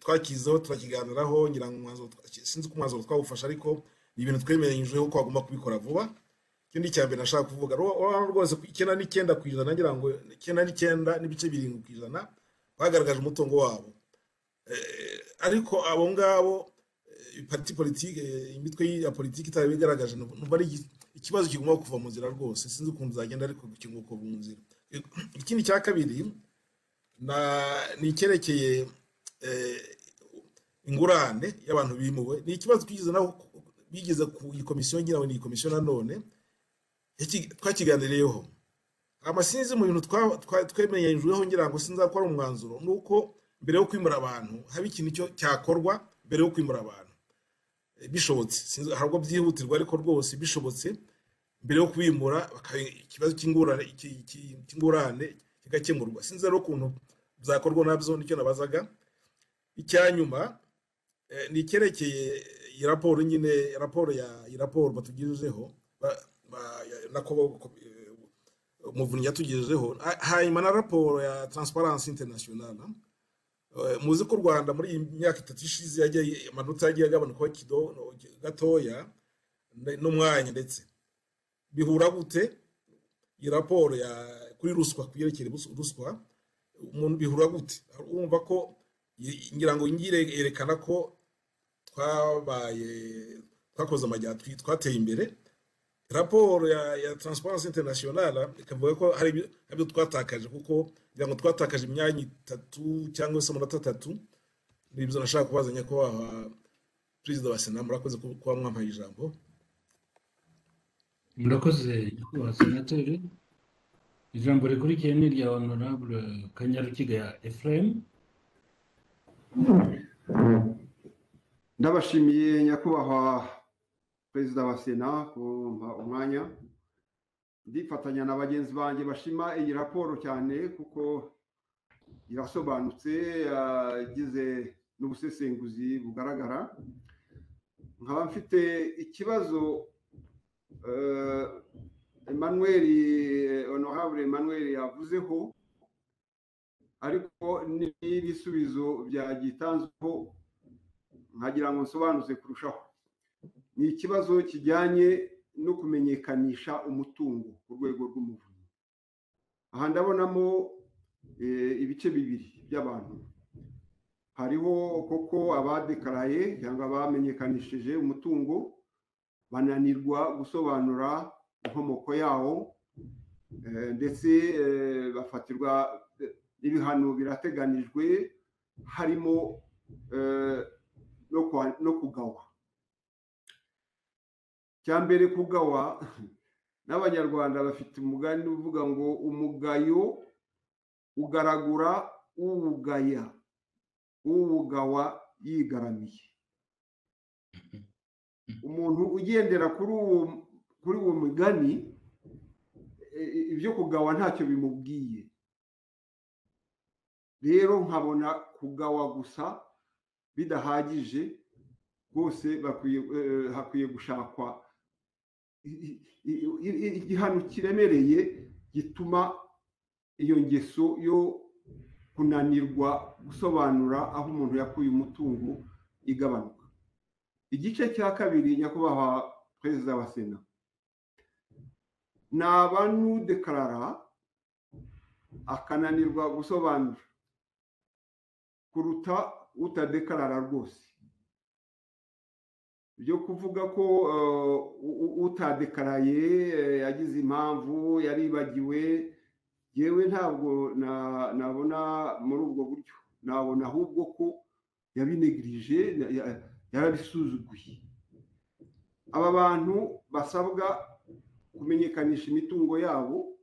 twakizaho turakiganiraho, ngira ngo umwanzuro sinzi ko umwanzuro twawufasha, ariko ni ibintu twemeranyijweho ko bagomba kubikora vuba. Ikindi cyambere nashaka kuvuga rwose 99% nagira ngo 99.7% bagaragaje umutungo wabo. Ariko abo ngabo parti politique, imitwe ya politiki itabigaragaje, numva ari ikibazo kigomba kuva mu nzira rwose. Sinzi ukuntu zagenda, ariko kinguko mu nzira. Ikindi cya kabiri ni icyerekeye ingurane y'abantu bimuwe. Ni ikibazo twigize naho bigeze ku komisiyo, ngira ngo ni komisiyo nanone twakiganiriyeho. Amasinzi mu bintu twemenyejweho, ngira ngo sinza ko ari umwanzuro, nuko mbere yo kwimura abantu haba ikintu cyo cyakorwa mbere yo kwimura abantu bishobotse. Sinzi harwo byihutirwa, ariko rwose bishobotse mbere yo kwimura ikibazo cy'ingurane kigakemurwa. Sinzi rero ukuntu byakorwa nabyo, nicyo nabazaga. Icyanyuma ni icyerekeye iyi raporo, nyine raporo batugejejeho nako umuvunyi yatugejejeho, hanyuma na raporo ya Transparency International. Muzi ko Rwanda muri iyi myaka 3 ishize amanota yagiye agabanuka gatoya n'umwanya, ndetse bihura gute iyi raporo kuri ruswa, kuyerekera ruswa, umuntu bihura gute? Urumva ko ngira ngo yerekana ko twakoze amajyambere, twateye imbere. Raporo ya Transparency International ikavuga ko hari ibyo twatakaje, kuko ngira ngo twatakaje imyanya 3 cyangwa se amanota 3. Nibyo nashaka kubazanya ko perezida wa Sena. Murakoze kuba mwampaye ijambo. Murakoze nyakubahwa senateri. Ijambo rikurikiye ni rya honorable Kanyarukiga Ephraim. Ndabashimiye nyakubahwa perezida wa Sena kumpa umwanya. Ndifatanya na bagenzi banjye bashima iyi raporo cyane, kuko irasobanutse, yagize n'ubusesenguzi bugaragara. Nkaba mfite ikibazo honorable Emmanuel yavuzeho, ariko n'ibisubizo byagitanzweho nkagira ngo nsobanuze kurushaho. Ni ikibazo kijyanye no kumenyekanisha umutungo ku rwego rw'umuvunyi. Aha ndabonamo ibice bibiri by'abantu. Hariho koko abadekaraye cyangwa bamenyekanishije umutungo, bananirwa gusobanura inkomoko yawo, ndetse n'ibihano birateganijwe harimo no kugawa. Cya mbere kugawa, n'abanyarwanda bafite umugani uvuga ngo umugayo ugaragura uwugaya, uwugawa yigaramiye. Umuntu ugendera kuri uwo mugani, ibyo kugawa ntacyo bimubwiye. Rero nkabona kugawa gusa bidahagije, rwose hakwiye gushakwa igihano kiremereye gituma iyo ngeso yo kunanirwa gusobanura aho umuntu yakuye umutungo igabanuka. Igice cya kabiri, nyakubahwa perezida wa Sena, ni abanudekarara akananirwa gusobanura kuruta utadekarara rwose. Byo kuvuga ko utadekaraye yagize impamvu yaribagiwe, yewe ntabwo nabona muri ubwo buryo. Nabona ahubwo ko yabinegirije, yarabisuzuguye. Aba bantu basabwa kumenyekanisha imitungo yabo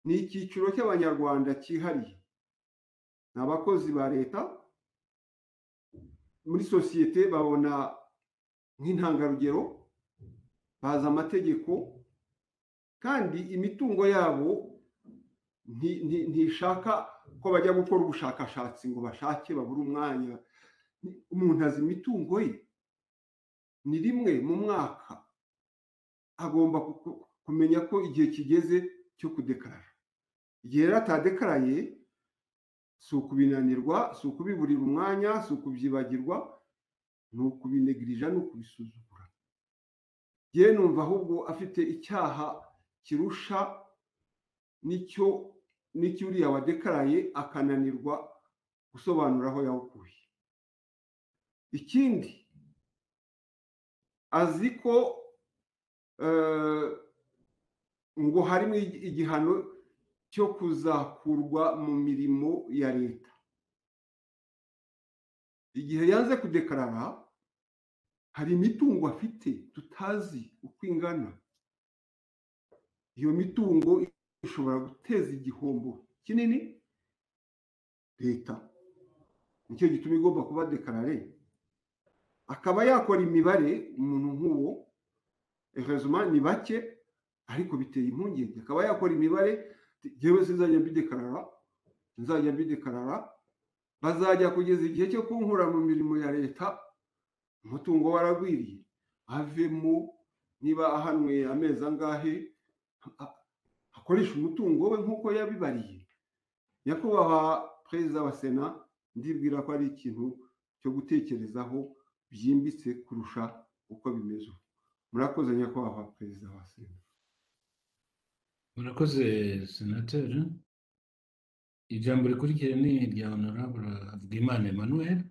ni icyiciro cy'abanyarwanda cyihariye. Ni abakozi ba leta, muri sosiyete babona nk'intangarugero, bazi amategeko, kandi imitungo yabo ntishaka ko bajya gukora ubushakashatsi ngo bashake babure umwanya. Umuntu azi imitungo ye, ni rimwe mu mwaka agomba kumenya ko igihe kigeze cyo kudekarara. Igihe rero atadekaraye, si ukubinanirwa, si ukubiburira umwanya, si ukubyibagirwa, ni ukubinegirija, ni ukubisuzugura. Yewe numva ahubwo afite icyaha kirusha n'icyo uriya wadekaraye akananirwa gusobanura aho yawukuye. Ikindi, azi ko ngo harimo igihano cyo kuzakurwa mu mirimo ya leta. Igihe yanze kudekarara, hari imitungo afite tutazi uko ingana. Iyo mitungo ishobora guteza igihombo kinini leta. Nicyo gituma igomba kuba dekarare. Akaba yakora imibare, umuntu nk'uwo, heureusement ni bake ariko biteye impungenge. Akaba yakora imibare, yewe sinzajya mbidekarara, bazajya kugeza igihe cyo kunkura mu mirimo ya leta, umutungo waragwiriye, avemo, niba ahanwe amezi angahe, akoresha umutungo we nk'uko yabibariye. Nyakubahwa perezida wa Sena, ndibwira ko ari ikintu cyo gutekerezaho byimbitse kurusha uko bimeze. Murakoze nyakubahwa perezida wa Sena. Murakoze senateri. Ijambo rikurikira ni irya honorable Havugimana Emmanuel.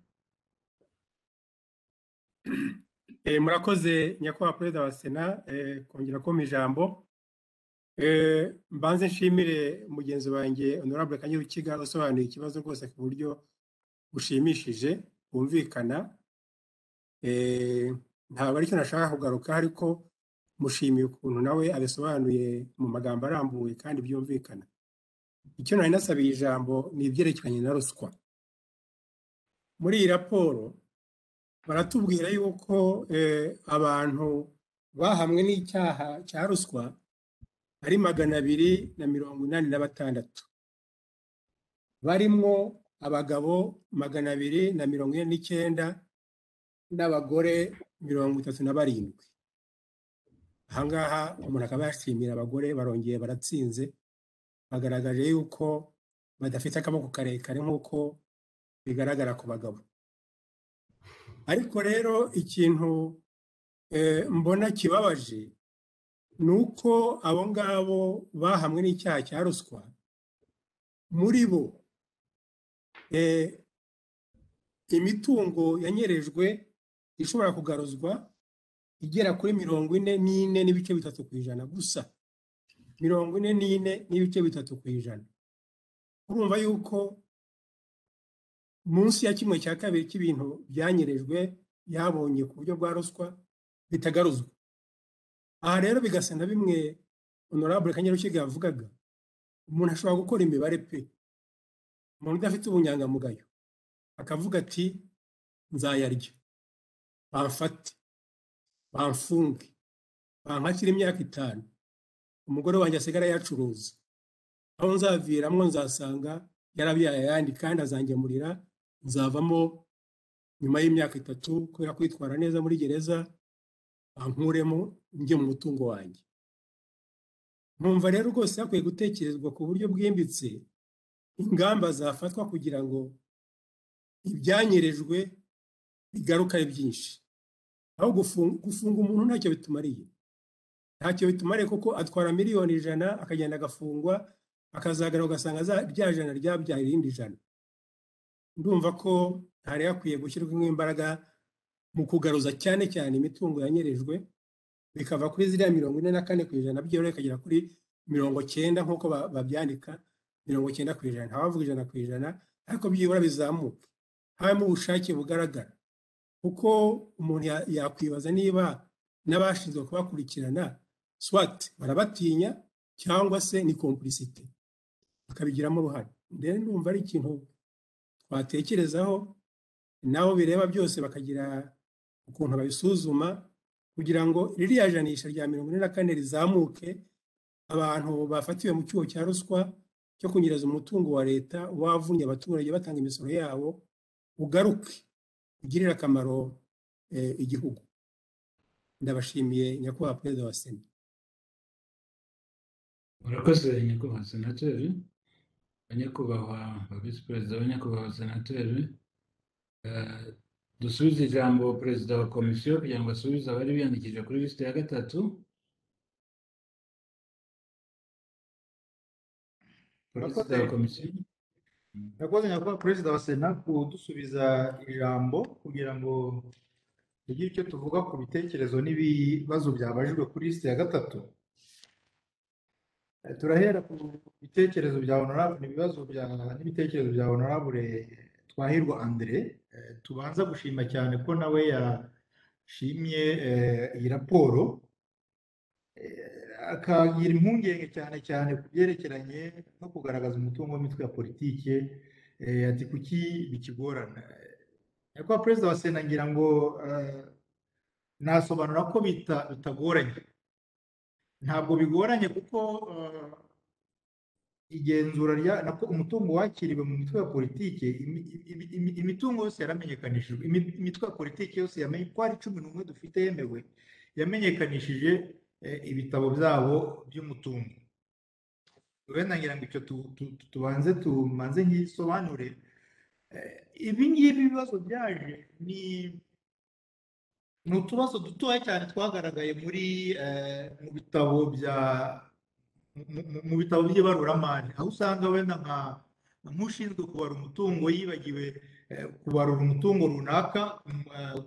Murakoze nyakubahwa perezida wa Sena kongera kumpa ijambo. Mbanze nshimire mugenzi wanjye honorable Kanyarukiga usobanuye ikibazo rwose ku buryo bushimishije bumvikana. Ntabwo aricyo nashaka kugaruka, ariko mushimiye ukuntu nawe abisobanuye mu magambo arambuye kandi byumvikana. Icyo nari nasabiye ijambo ni ibyerekeranye na ruswa. Muri iyi raporo baratubwira yuko abantu bahamwe n'icyaha cya ruswa ari 286, barimo abagabo 249 n'abagore 37. Ahangaha umuntu akaba yashimira abagore barongeye baratsinze, bagaragaje yuko badafite akaboko karekare nk'uko bigaragara ku bagabo. Ariko rero ikintu mbona kibabaje ni uko abo ngabo bahamwe n'icyaha cya ruswa, muri bo imitungo yanyerejwe ishobora kugaruzwa igera kuri 44.3% gusa. 44.3%. urumva yuko munsi ya kimwe cya kabiri cy'ibintu byanyerejwe yabonye ku buryo bwa ruswa bitagaruzwa. Aha rero bigasa na bimwe honorable Kanyarukiga yavugaga, umuntu ashobora gukora imibare pe, umuntu udafite ubunyangamugayo akavuga ati nzayarya, bamfate, bamfunge, bankatire imyaka 5, umugore wanjye asigara yacuruza, aho nzaviramwo nzasanga yarabyaye ayandi kandi azangemurira, nzavamo nyuma y'imyaka 3 kubera kwitwara neza muri gereza, bankuremo njye mu mutungo wanjye. Numva rero rwose hakwiye gutekerezwa ku buryo bwimbitse ingamba zafatwa kugira ngo ibyanyerejwe bigaruka ari byinshi. Aho gufunga umuntu ntacyo bitumariye, ntacyo bitumariye kuko atwara miliyoni 100 akagenda agafungwa, akazagara ugasanga rya jana ryabyaye irindi jana. Ndumva ko hari hakwiye gushyirwamo imbaraga mu kugaruza cyane cyane imitungo yanyerejwe, bikava kuri ziriya 44% byorohe kagera kuri 90% nk'uko babyandika, 90%. Ntawavuga 100%, ariko byibura bizamuka, habamo ubushake bugaragara. Kuko umuntu yakwibaza niba n'abashinzwe kubakurikirana swat barabatinya cyangwa se ni complicité bakabigiramo uruhare. Ndetse ndumva ari ikintu twatekerezaho, naho bireba byose bakagira ukuntu babisuzuma kugira ngo ririya janisha rya 44 rizamuke, abantu bafatiwe mu cyuho cya ruswa cyo kunyereza umutungo wa leta wavunye abaturage batanga imisoro yabo ugaruke, ugirira akamaro igihugu. Ndabashimiye nyakubahwa perezida wa Sena. Murakoze nyakubahwa senateri, banyakubahwa visi perezida, banyakubahwa senateri. Dusubize ijambo perezida wa komisiyo kugira ngo asubize abari biyandikije kuri lisite ya 3. Perezida wa komisiyo. Murakoze nyakubahwa perezida wa Sena kudusubiza ijambo kugira ngo tugire icyo tuvuga ku bitekerezo n'ibibazo byabajijwe kuri lisite ya 3. Turahera ku bitekerezo bya honorable n'ibitekerezo bya honorable Twahirwa André. Tubanza gushima cyane ko nawe yashimye iyi raporo, akagira impungenge cyane cyane ku byerekeranye no kugaragaza umutungo w'imitwe ya politike, ati kuki bikigorana. Nyakubahwa perezida wa Sena, ngira ngo nasobanura ko bitagoranye. Ntabwo bigoranye kuko igenzura nako umutungo wakiriwe mu mitwe ya politike, imitungo yose yaramenyekanishijwe, imitwe ya politike yose yamenye ko ari 11 dufite yemewe, yamenyekanishije ibitabo byabo by'umutungo. Wenda ngira ngo icyo tumanze ngisobanure. Ibi ngibi bibazo byaje ni utubazo dutoya cyane twagaragaye mu bitabo by'ibaruramari, aho usanga wenda nk'ushinzwe kubara umutungo yibagiwe kubarura umutungo runaka,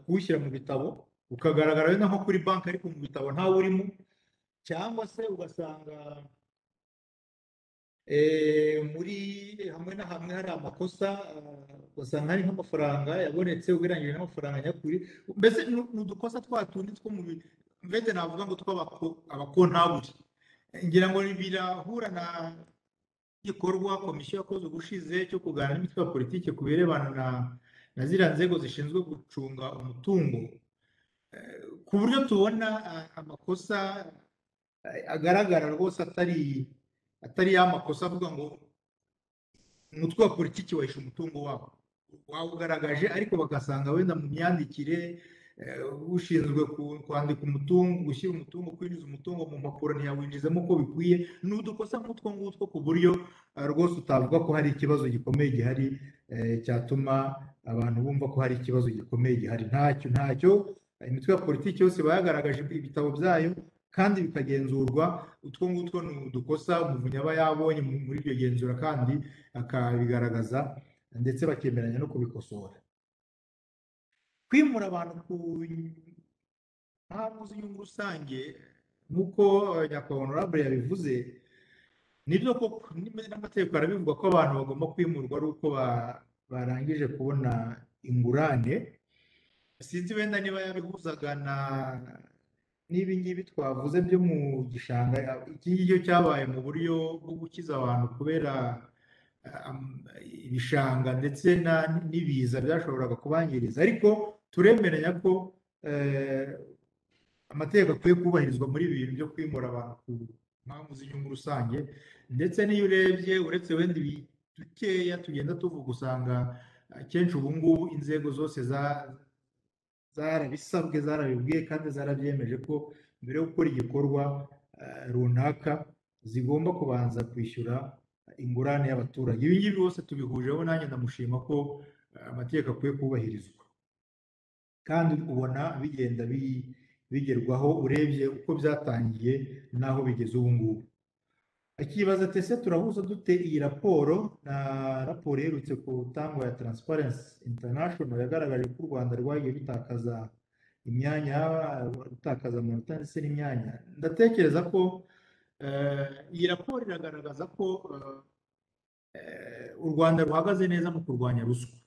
kuwushyira mu bitabo, ukagaragara wenda nko kuri banki ariko mu bitabo ntawe urimo, cyangwa se ugasanga hamwe na hamwe hari amakosa, ugasanga hari nk'amafaranga yabonetse ugereranyije n'amafaranga nyakuri. Mbese ni udukosa twatundi two mu mvete navuga ngo abakontabuli. Ngira ngo birahura na igikorwa komisiyo yakoze ubushize cyo kuganira n'imitwe ya politike ku birebana na ziriya nzego zishinzwe gucunga umutungo, ku buryo tubona amakosa agaragara rwose atari ya makosa avuga ngo umutwe wa politiki wahishe umutungo wabo, wawugaragaje ariko bagasanga wenda mu myandikire ushinzwe kwandika umutungo, gushyira umutungo, kwinjiza umutungo mu mpapuro ntiyawinjizamo uko bikwiye. Ni udukosa nk'utwo ngutwo ku buryo rwose utavuga ko hari ikibazo gikomeye gihari cyatuma abantu bumva ko hari ikibazo gikomeye gihari. Ntacyo. Imitwe ya politiki yose bayagaragaje ibitabo byayo kandi bikagenzurwa. Utwo ngutwo ni udukosa umuvunyi aba yabonye muri iryo genzura kandi akabigaragaza ndetse bakemeranya no kubikosora. Kwimura abantu ku mpamvu z'inyungu rusange nk'uko nyakubahwa honorable yabivuze, nibyo koko n'amategeko arabivuga ko abantu bagomba kwimurwa ari uko barangije kubona ingurane. Sinzi wenda niba yabihuzaga n'ibi ngibi twavuze byo mu gishanga. Iki ngiki cyabaye mu buryo bwo gukiza abantu kubera ibishanga ndetse n'ibiza byashoboraga kubangiriza, ariko turemeranya ko amategeko akwiye kubahirizwa muri ibi bintu byo kwimura abantu ku mpamvu z'inyungu rusange. Ndetse n'iyo urebye uretse wenda ibi dukeya tugenda tuvuga, usanga akenshi ubu ngubu inzego zose zarabisabwe, zarabibwiye kandi zarabyemeje ko mbere yo gukora igikorwa runaka zigomba kubanza kwishyura ingurane y'abaturage. Ibi ngibi byose tubihujeho, nanjye ndamushima ko amategeko akwiye kubahirizwa, kandi ubona bigenda bigerwaho urebye uko byatangiye n'aho bigeze ubu ngubu. Akibaza ati ese turahuza dute iyi raporo na raporo iherutse gutangwa ya Transparency International yagaragaje ko u Rwanda rwagiye rutakaza imyanya, rutakaza amanota ndetse n'imyanya. Ndatekereza ko iyi raporo iragaragaza ko u Rwanda ruhagaze neza mu kurwanya ruswa.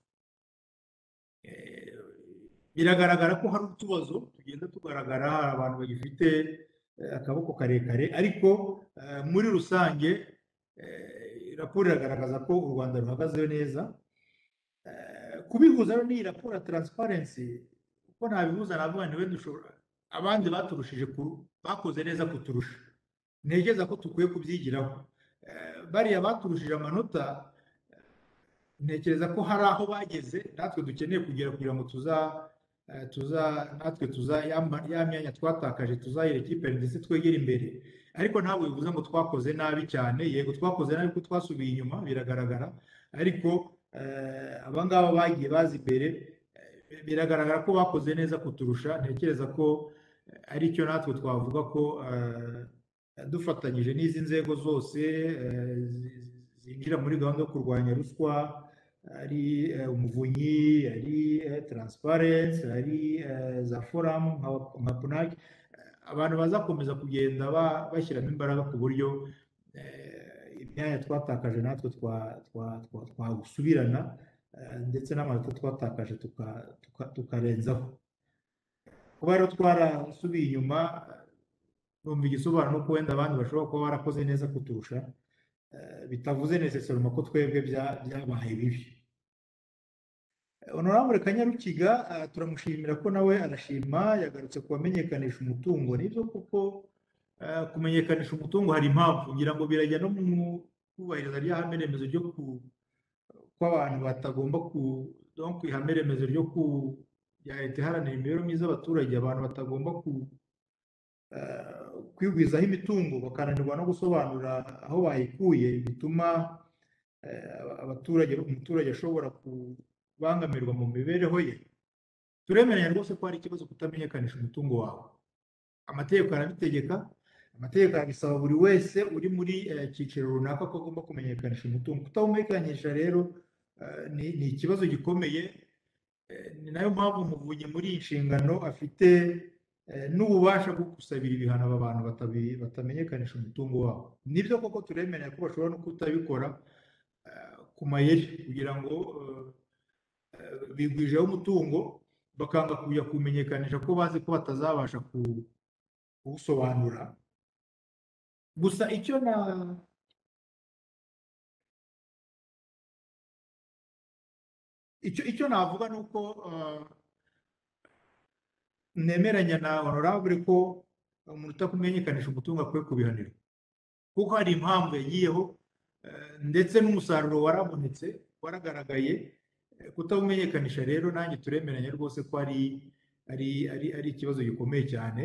Biragaragara ko hari utubazo tugenda tugaragara, hari abantu bagifite akaboko karekare, ariko muri rusange raporo iragaragaza ko u Rwanda ruhagaze neza. Kubihuza n'iyi raporo ya Transparency, uko nabihuza navuga nti wenda abandi baturushije bakoze neza kuturusha, ntekereza ko tukwiye kubyigiraho. Bariya baturushije amanota, ntekereza ko hari aho bageze natwe dukeneye kugera kugira ngo ya myanya twatakaje tuzayireke imbere ndetse twegere imbere. Ariko ntabwo bivuze ngo twakoze nabi cyane. Yego twakoze nabi ko twasubiye inyuma, biragaragara, ariko abangaba bagiye baza imbere, biragaragara ko bakoze neza kuturusha. Ntekereza ko ari cyo natwe twavuga ko dufatanyije n'izi nzego zose zinjira muri gahunda yo kurwanya ruswa, ari umuvunyi, ari Transparency, ari za foramu nka PNAC, abantu bazakomeza kugenda bashyiramo imbaraga ku buryo imyanya twatakaje natwe twagusubirana, ndetse n'amanota twatakaje tukarenzaho. Kuba rero twarasubiye inyuma, numva igisobanuro ko wenda abandi bashobora kuba barakoze neza kuturusha, bitavuze necessarily ko twebwe byabaye bibi. Honorable Kanyarukiga turamushimira ko nawe arashima, yagarutse ku bamenyekanisha umutungo. Nibyo kuko kumenyekanisha umutungo hari impamvu, ngira ngo birajya no mu kubahiriza rya hame remezo ryo ko abantu batagomba ihame remezo ryo ya leta iharanira imibereho myiza y'abaturage, abantu batagomba kwigwizaho imitungo bakananirwa no gusobanura aho bayikuye, bituma umuturage ashobora kubangamirwa mu mibereho ye. Turemeranya rwose ko hari ikibazo kutamenyekanisha umutungo wawe. Amategeko arabitegeka, amategeko arabisaba buri wese uri muri cyiciro runaka ko agomba kumenyekanisha umutungo. Kutawumenyekanisha rero ni ikibazo gikomeye. Ni nayo mpamvu umuvunyi muri iyi nshingano afite n'ububasha bwo gusabira ibihano aba bantu batamenyekanisha umutungo wabo. Nibyo koko turemeranya ko bashobora no kutabikora ku mayeri, kugira ngo bigwijeho umutungo bakanga kujya kumenyekanisha ko bazi ko batazabasha kuwusobanura. Gusa icyo navuga ni uko nemeranya na honorable ko umuntu utakumenyekanisha umutungo akwiye kubihanirwa, kuko hari impamvu yagiyeho ndetse n'umusaruro warabonetse waragaragaye. Kutawumenyekanisha rero nanjye turemeranya rwose ko ari ikibazo gikomeye cyane.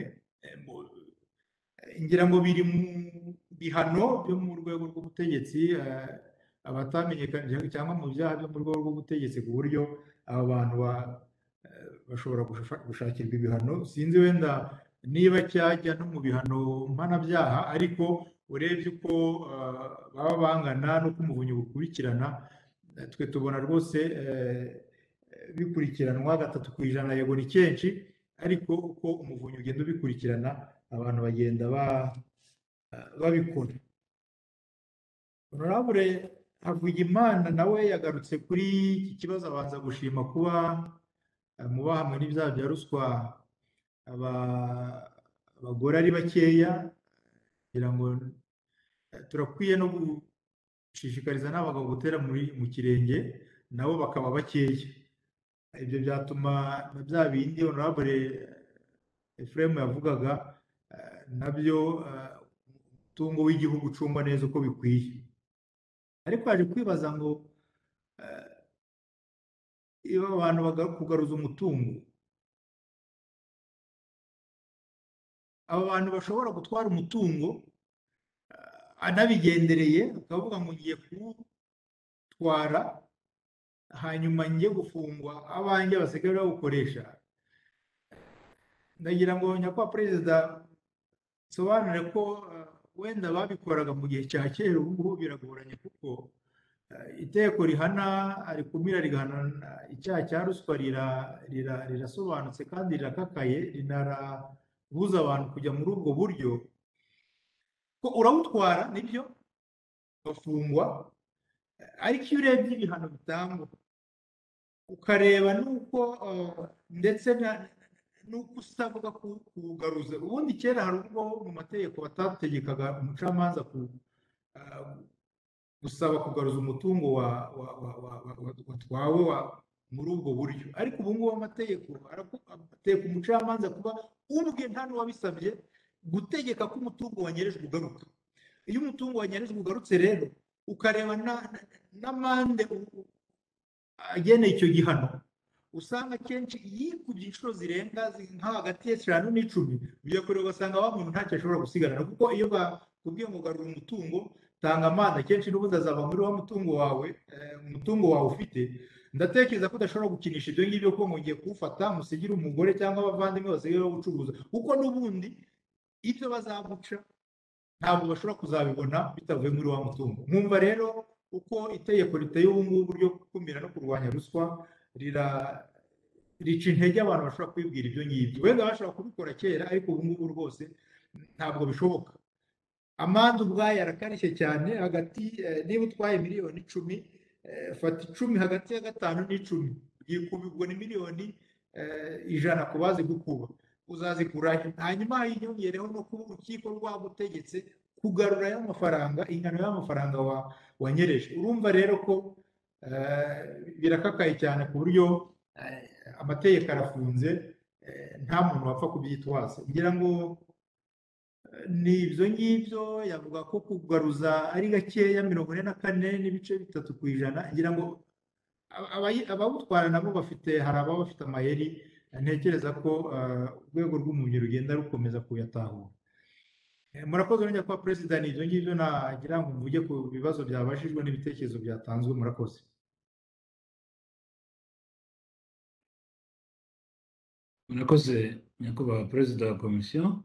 Ngira ngo biri mu bihano byo mu rwego rw'ubutegetsi, abatamenyekanisha cyangwa mu byaha byo mu rwego rw'ubutegetsi, ku buryo aba bantu bashobora gushakirwa ibihano. Sinzi wenda niba cyajya no mu bihano mpanabyaha, ariko urebye uko baba bangana n'uko umuvunyi bukurikirana, twe tubona rwose bikurikiranwa 3%. Yego ni kenshi, ariko uko umuvunyi ugenda ubikurikirana abantu bagenda babikora. honorable Havugimana nawe yagarutse kuri iki kibazo, abanza gushima kuba mu bahamwe n'ibyaha bya ruswa abagore ari bakeya, kugira ngo turakwiye no gushishikariza n'abagabo gutera mu kirenge nabo bakaba bakeya. Ibyo byatuma na bya bindi honorable Ephraim yavugaga nabyo umutungo w'igihugu ucungwa neza uko bikwiye. Ariko yaje kwibaza ngo iyo abantu kugaruza umutungo, aba bantu bashobora gutwara umutungo anabigendereye, akavuga ngo ngiye kuwutwara hanyuma njye gufungwa, abanjye basigaye bawukoresha. Ndagira ngo nyakubahwa perezida nsobanure ko wenda babikoraga mu gihe cya kera, ubu ngubu biragoranye kuko itegeko rihana rikumira rigahana icyaha cya ruswa rirasobanutse kandi rirakakaye, rinarabuza abantu kujya muri ubwo buryo. Ko urawutwara nibyo ugafungwa, ariko iyo urebye ibihano bitangwa ukareba nuko ndetse nuko usabwa kuwugaruza. Ubundi kera hari ubwo mu mategeko batategekaga umucamanza gusaba kugaruza umutungo watwawe muri ubwo buryo, ariko ubu ngubu amategeko ategeka umucamanza kuba ubwe nta n'uwabisabye gutegeka ko umutungo wanyerejwe ugaruka. Iyo umutungo wanyerejwe ugarutse rero ukareba n'amande ageneye icyo gihano, usanga akenshi yikubye inshuro zirenga nka hagati y'eshanu n'icumi, bigakorerwa ugasanga wa muntu ntacyo ashobora gusigarana, kuko iyo bakubwiye ngo garura umutungo tanga amande, akenshi n'ubundi azava muri wa mutungo wawe, umutungo wawe ufite. Ndatekereza ko udashobora gukinisha ibyo ngibyo ko ngiye kuwufata musigire umugore cyangwa abavandimwe basigaye bawucuruza, kuko n'ubundi ibyo bazaguca ntabwo bashobora kuzabibona bitavuye muri wa mutungo. Mwumva rero uko itegeko riteye ubu ngubu ryo gukumira no kurwanya ruswa rica intege abantu bashobora kwibwira ibyo ngibyo. Wenda bashobora kubikora kera, ariko ubu ngubu rwose ntabwo bishoboka. Amande ubwayo arakarishye cyane, hagati niba utwaye miliyoni 10, fata 10 hagati ya 5 n'10, yikubibwa ni miliyoni 100 ku bazi gukuba, uzazikurahe. Hanyuma hiyongereho no kuba urukiko rwagutegetse kugarura y'amafaranga, ingano y'amafaranga wanyereje. Urumva rero ko birakakaye cyane ku buryo amategeko arafunze, nta muntu wapfa kubyitwaza. Ngira ngo ni ibyo ngibyo. Yavuga ko kugaruza ari gakeya 44.3%. Ngira ngo abawutwara nabo hari ababa bafite amayeri. Ntekereza ko urwego rw'umuvunyi rugenda rukomeza kuyatahura. Murakoze nongera kuba perezida, ni ibyo ngibyo nagira ngo mvuge ku bibazo byabajijwe n'ibitekerezo byatanzwe. Murakoze. Murakoze nyakubahwa perezida wa komisiyo.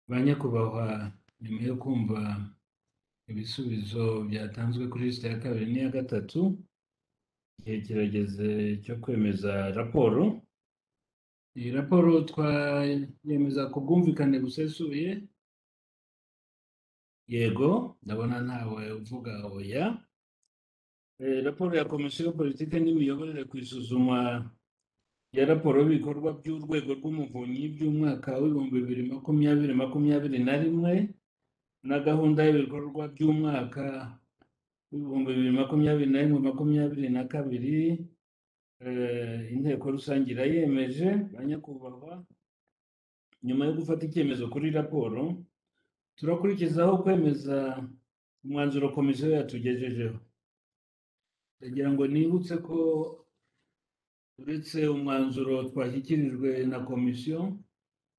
Ba nyakubahwa, nyuma yo kumva ibisubizo byatanzwe kuri lisite ya 2 n'iya 3, igihe kirageze cyo kwemeza raporo. Iyi raporo twayemeza ku bwumvikane busesuye. Yego, ndabona ntawe uvuga oya. Raporo ya komisiyo politike n'imiyoborere ku isuzuma ya raporo y'ibikorwa by'urwego rw'umuvunyi by'umwaka w'2021 na gahunda y'ibikorwa by'umwaka w'2021-22 inteko rusange irayemeje. Ba nyakubahwa, nyuma yo gufata icyemezo kuri raporo, turakurikizaho kwemeza umwanzuro komisiyo yatugejejeho. Ndagira ngo nibutse ko uretse umwanzuro twashyikirijwe na komisiyo,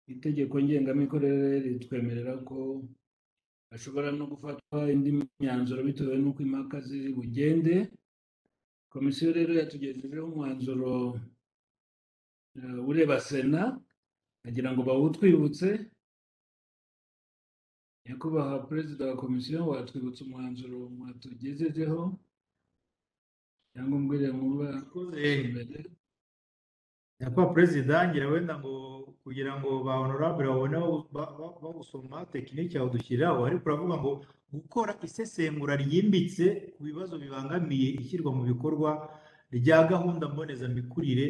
itegeko ngengamikorere ritwemerera ko hashobora no gufatwa indi myanzuro bitewe n'uko impaka ziri bugende. Komisiyo rero yatugejejeho umwanzuro ureba sena, agira ngo bawutwibutse. Nyakubahwa perezida wa komisiyo, watwibutsa umwanzuro mwatugejejeho cyangwa umbwire muba imbere? Nyakubahwa perezida, ngira wenda ngo kugira ngo ba honorable babone bawusoma tekinike yawudushyiriraho, ariko uravuga ngo gukora isesengura ryimbitse ku bibazo bibangamiye ishyirwa mu bikorwa rya gahunda mbonezamikurire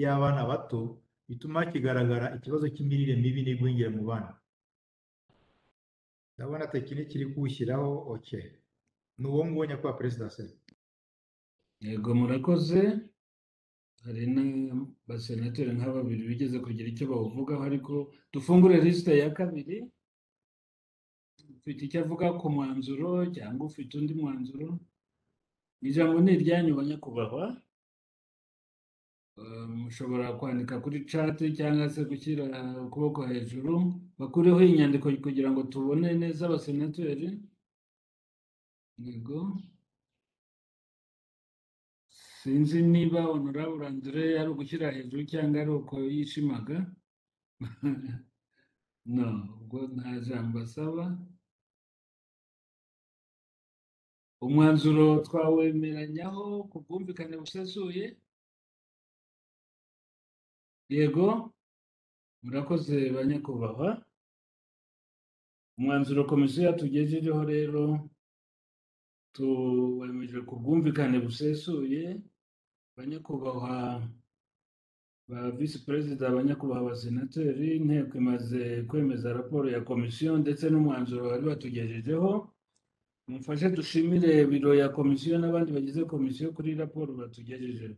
y'abana bato bituma kigaragara ikibazo cy'imirire mibi n'igwingira mu bana. Ndabona tekinike iri kuwushyiraho. Okay, ni uwo nguwo nyakubahwa perezida se. yego murakoze. hari n'abasenateri nka babiri bigeze kugira icyo bawuvugaho, ariko dufungure lisite ya kabiri. Ufite icyo avuga ku mwanzuro cyangwa ufite undi mwanzuro? Ijambo ni iryanyu banyakubahwa. Mushobora kwandika kuri chat cyangwa se gushyira ukuboko hejuru bakureho inyandiko kugira ngo tubone neza abasenateri. Yego, sinzi niba honorable Andre ari ugushyira hejuru cyangwa ari uko yishimaga. No, ubwo nta jambo asaba. Umwanzuro twawemeranyaho ku bwumvikane busesuye. Yego, murakoze banyakubahwa. Umwanzuro komisiyo yatugejejeho rero tuwemeje ku bwumvikane busesuye. Banyakubahwa ba visi perezida, abanyakubahwa abasenateri, inteko imaze kwemeza raporo ya komisiyo ndetse n'umwanzuro bari batugejejeho. Mumfashe dushimire biro ya komisiyo n'abandi bagize komisiyo kuri raporo batugejejeho.